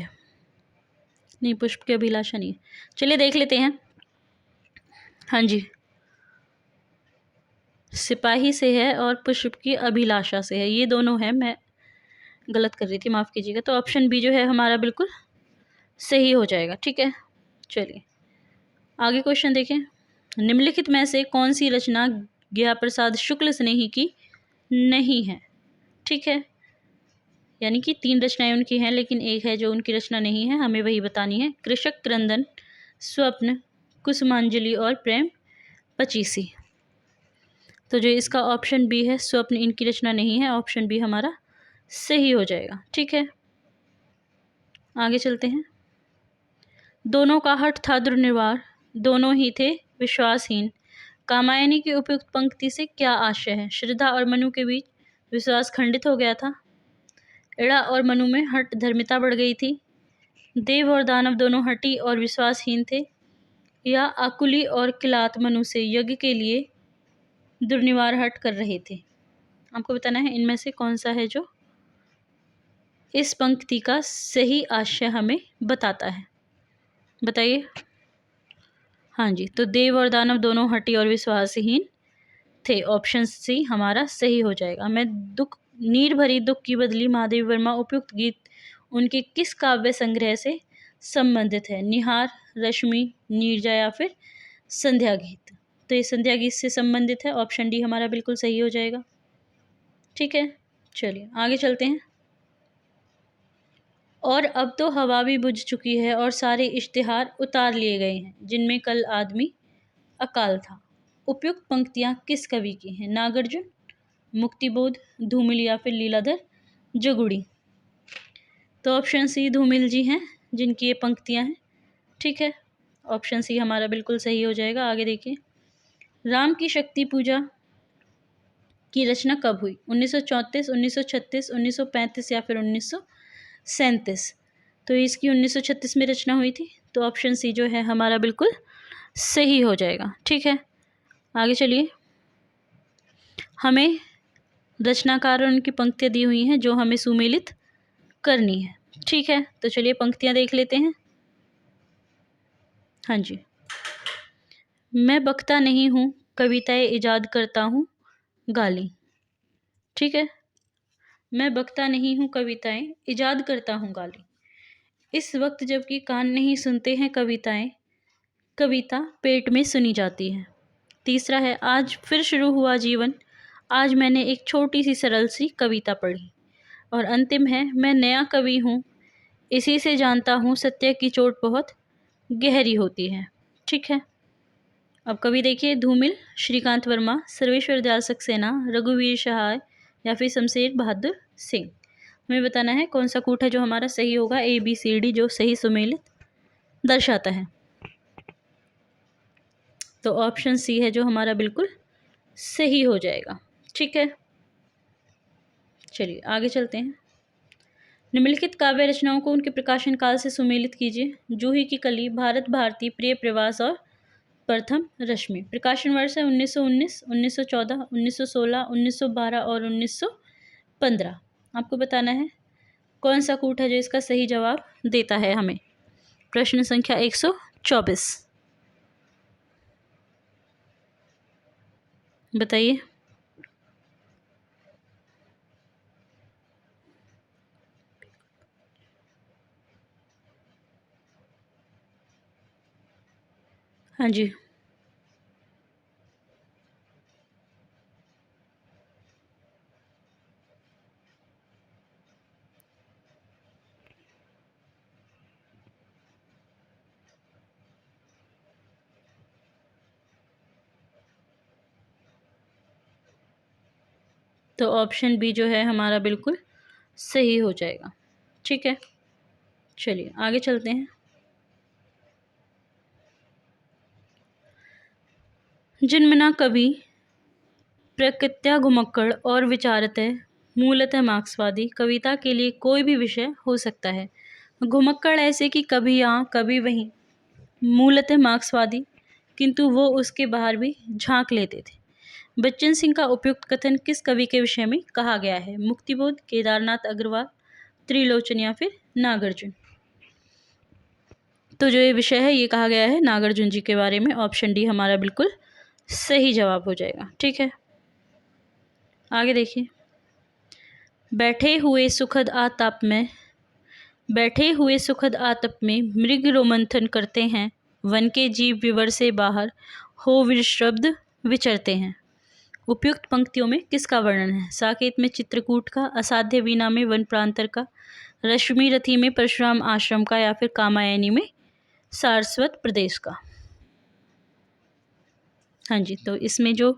नहीं, पुष्प की अभिलाषा नहीं है। चलिए देख लेते हैं। हाँ जी, सिपाही से है और पुष्प की अभिलाषा से है, ये दोनों है। मैं गलत कर रही थी, माफ़ कीजिएगा। तो ऑप्शन बी जो है हमारा बिल्कुल सही हो जाएगा। ठीक है, चलिए आगे क्वेश्चन देखें। निम्नलिखित में से कौन सी रचना गया प्रसाद शुक्ल स्नेही की नहीं है? ठीक है, यानी कि 3 रचनाएं उनकी हैं लेकिन एक है जो उनकी रचना नहीं है, हमें वही बतानी है। कृषक क्रंदन, स्वप्न, कुसुमांजलि और प्रेम पचीसी। तो जो इसका ऑप्शन बी है, स्वप्न, इनकी रचना नहीं है। ऑप्शन बी हमारा सही हो जाएगा। ठीक है, आगे चलते हैं। दोनों का हठ था दुर्निवार, दोनों ही थे विश्वासहीन। कामायनी की उपयुक्त पंक्ति से क्या आशय है? श्रद्धा और मनु के बीच विश्वास खंडित हो गया था। इड़ा और मनु में हठ धर्मिता बढ़ गई थी। देव और दानव दोनों हठी और विश्वासहीन थे। या आकुली और किलात मनु से यज्ञ के लिए दुर्निवार हट कर रहे थे। आपको बताना है इनमें से कौन सा है जो इस पंक्ति का सही आशय हमें बताता है। बताइए। हाँ जी, तो देव और दानव दोनों हठी और विश्वासहीन थे। ऑप्शन सी हमारा सही हो जाएगा। मैं दुख, नीर भरी दुख की बदली, महादेवी वर्मा। उपयुक्त गीत उनके किस काव्य संग्रह से संबंधित है? निहार, रश्मि, नीरजा या फिर संध्या गीत। तो ये संध्या गीत से संबंधित है। ऑप्शन डी हमारा बिल्कुल सही हो जाएगा। ठीक है, चलिए आगे चलते हैं। और अब तो हवा भी बुझ चुकी है और सारे इश्तिहार उतार लिए गए हैं, जिनमें कल आदमी अकाल था। उपयुक्त पंक्तियाँ किस कवि की हैं? नागार्जुन, मुक्तिबोध, धूमिल या फिर लीलाधर जगुड़ी। तो ऑप्शन सी धूमिल जी हैं जिनकी ये पंक्तियाँ हैं। ठीक है, ऑप्शन सी हमारा बिल्कुल सही हो जाएगा। आगे देखिए, राम की शक्ति पूजा की रचना कब हुई? 1934, 1936, 1935 या फिर 1937? तो इसकी 1936 में रचना हुई थी, तो ऑप्शन सी जो है हमारा बिल्कुल सही हो जाएगा। ठीक है, आगे चलिए। हमें रचनाकार और उनकी पंक्तियाँ दी हुई हैं जो हमें सुमेलित करनी है। ठीक है, तो चलिए पंक्तियाँ देख लेते हैं। हाँ जी, मैं बकता नहीं हूँ, कविताएं इजाद करता हूँ गाली। ठीक है, मैं बकता नहीं हूँ, कविताएं इजाद करता हूँ गाली। इस वक्त जबकि कान नहीं सुनते हैं कविताएं, कविता पेट में सुनी जाती है। तीसरा है, आज फिर शुरू हुआ जीवन, आज मैंने एक छोटी सी सरल सी कविता पढ़ी। और अंतिम है, मैं नया कवि हूँ, इसी से जानता हूँ सत्य की चोट बहुत गहरी होती है। ठीक है, अब कवि देखिए, धूमिल, श्रीकांत वर्मा, सर्वेश्वर दयाल सक्सेना, रघुवीर सहाय या फिर शमशेर बहादुर सिंह। हमें बताना है कौन सा कूट है जो हमारा सही होगा, ABCD जो सही सुमेलित दर्शाता है। तो ऑप्शन सी है जो हमारा बिल्कुल सही हो जाएगा। ठीक है, चलिए आगे चलते हैं। निम्नलिखित काव्य रचनाओं को उनके प्रकाशन काल से सुमेलित कीजिए। जूही की कली, भारत भारती, प्रिय प्रवास और प्रथम रश्मि। प्रकाशन वर्ष है 1919, 1914, 1916, 1912 और 1915। आपको बताना है कौन सा कूट है जो इसका सही जवाब देता है हमें। प्रश्न संख्या 124, बताइए। हाँ जी, तो ऑप्शन बी जो है हमारा बिल्कुल सही हो जाएगा। ठीक है, चलिए आगे चलते हैं। जन्मना कवि प्रकृत्या घुमक्कड़ और विचारतः मूलतः मार्क्सवादी। कविता के लिए कोई भी विषय हो सकता है। घुमक्कड़ ऐसे कि कभी यहाँ कभी वहीं, मूलतः मार्क्सवादी, किंतु वो उसके बाहर भी झांक लेते थे। बच्चन सिंह का उपयुक्त कथन किस कवि के विषय में कहा गया है? मुक्तिबोध, केदारनाथ अग्रवाल, त्रिलोचन या फिर नागार्जुन? तो जो ये विषय है ये कहा गया है नागार्जुन जी के बारे में। ऑप्शन डी हमारा बिल्कुल सही जवाब हो जाएगा। ठीक है, आगे देखिए। बैठे हुए सुखद आतप में, बैठे हुए सुखद आतप में मृग रोमंथन करते हैं, वन के जीव विवर से बाहर हो विशब्द विचरते हैं। उपयुक्त पंक्तियों में किसका वर्णन है? साकेत में चित्रकूट का, असाध्य वीणा में वन प्रांतर का, रश्मि रथी में परशुराम आश्रम का या फिर कामायनी में सारस्वत प्रदेश का? हाँ जी, तो इसमें जो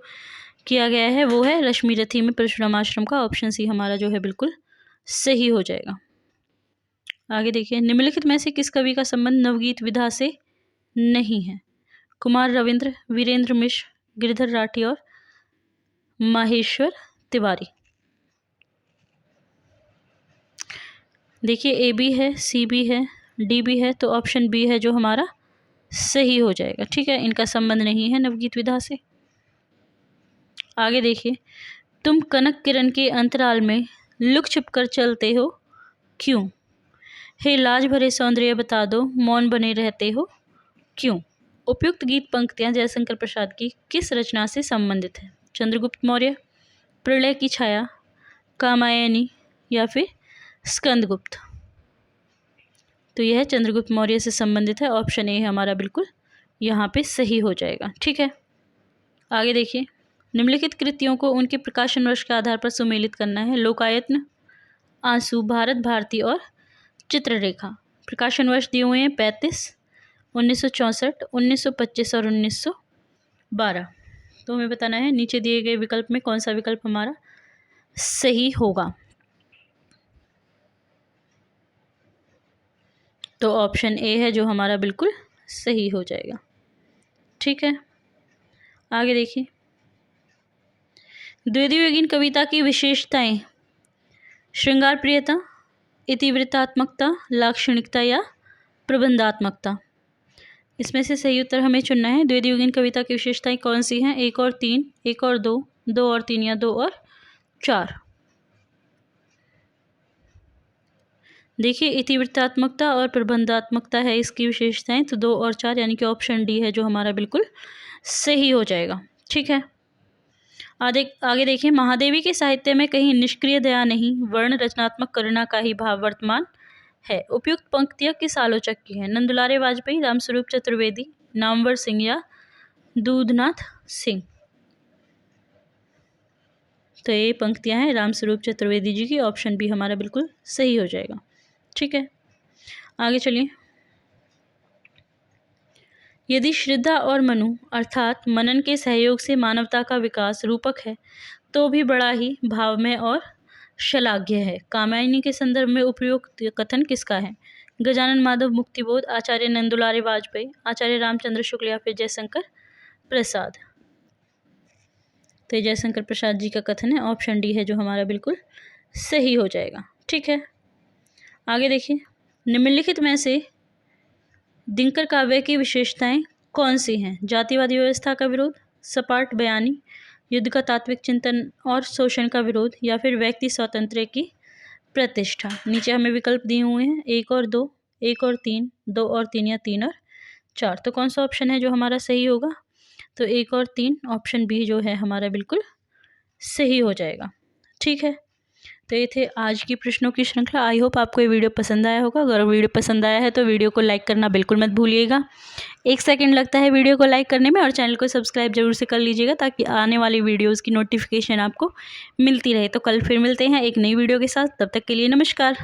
किया गया है वो है रश्मि रथी में परशुराम आश्रम का। ऑप्शन सी हमारा जो है बिल्कुल सही हो जाएगा। आगे देखिए, निम्नलिखित में से किस कवि का संबंध नवगीत विधा से नहीं है? कुमार रविंद्र, वीरेंद्र मिश्र, गिरधर राठी और माहेश्वर तिवारी। देखिए, ए भी है, सी भी है, डी भी है, तो ऑप्शन बी है जो हमारा सही हो जाएगा। ठीक है, इनका संबंध नहीं है नवगीत विधा से। आगे देखिए, तुम कनक किरण के अंतराल में लुक छिप कर चलते हो क्यों? हे लाज भरे सौंदर्य बता दो, मौन बने रहते हो क्यों? उपयुक्त गीत पंक्तियां जयशंकर प्रसाद की किस रचना से संबंधित है? चंद्रगुप्त मौर्य, प्रलय की छाया, कामायनी या फिर स्कंदगुप्त? तो यह चंद्रगुप्त मौर्य से संबंधित है। ऑप्शन ए हमारा बिल्कुल यहाँ पे सही हो जाएगा। ठीक है, आगे देखिए। निम्नलिखित कृतियों को उनके प्रकाशन वर्ष के आधार पर सुमेलित करना है। लोकायत्न, आंसू, भारत भारती और चित्ररेखा। प्रकाशन वर्ष दिए हुए हैं 35, 1964, 1925 और 1912। तो हमें बताना है नीचे दिए गए विकल्प में कौन सा विकल्प हमारा सही होगा। तो ऑप्शन ए है जो हमारा बिल्कुल सही हो जाएगा। ठीक है, आगे देखिए। द्वितीययुगीन कविता की विशेषताएं: श्रृंगार प्रियता, इतिवृत्तात्मकता, लाक्षणिकता या प्रबंधात्मकता। इसमें से सही उत्तर हमें चुनना है। द्वितीययुगीन कविता की विशेषताएं कौन सी हैं? 1 और 3, 1 और 2, 2 और 3 या 2 और 4। देखिए, इतिवृत्तात्मकता और प्रबंधात्मकता है इसकी विशेषताएं, तो 2 और 4 यानी कि ऑप्शन डी है जो हमारा बिल्कुल सही हो जाएगा। ठीक है, आगे देखिए। महादेवी के साहित्य में कहीं निष्क्रिय दया नहीं, वर्ण रचनात्मक करुणा का ही भाव वर्तमान है। उपयुक्त पंक्तियां किस आलोचक की है? नंदुलारे वाजपेयी, रामस्वरूप चतुर्वेदी, नामवर सिंह या दूधनाथ सिंह। तो ये पंक्तियां हैं रामस्वरूप चतुर्वेदी जी की। ऑप्शन बी हमारा बिल्कुल सही हो जाएगा। ठीक है, आगे चलिए। यदि श्रद्धा और मनु अर्थात मनन के सहयोग से मानवता का विकास रूपक है तो भी बड़ा ही भावमय और श्लाघ्य है। कात्यायनी के संदर्भ में उपयुक्त कथन किसका है? गजानन माधव मुक्तिबोध, आचार्य नंदुलारे वाजपेयी, आचार्य रामचंद्र शुक्ल या फिर जयशंकर प्रसाद। तो जयशंकर प्रसाद जी का कथन है। ऑप्शन डी है जो हमारा बिल्कुल सही हो जाएगा। ठीक है, आगे देखिए। निम्नलिखित में से दिनकर काव्य की विशेषताएं कौन सी हैं? जातिवादी व्यवस्था का विरोध, सपाट बयानी, युद्ध का तात्विक चिंतन और शोषण का विरोध, या फिर व्यक्ति स्वातंत्र्य की प्रतिष्ठा। नीचे हमें विकल्प दिए हुए हैं 1 और 2, 1 और 3, 2 और 3 या 3 और 4। तो कौन सा ऑप्शन है जो हमारा सही होगा? तो 1 और 3, ऑप्शन बी जो है हमारा बिल्कुल सही हो जाएगा। ठीक है, तो ये थे आज की प्रश्नों की श्रृंखला। आई होप आपको ये वीडियो पसंद आया होगा। अगर वीडियो पसंद आया है तो वीडियो को लाइक करना बिल्कुल मत भूलिएगा। 1 सेकंड लगता है वीडियो को लाइक करने में, और चैनल को सब्सक्राइब जरूर से कर लीजिएगा ताकि आने वाली वीडियोज़ की नोटिफिकेशन आपको मिलती रहे। तो कल फिर मिलते हैं एक नई वीडियो के साथ। तब तक के लिए नमस्कार।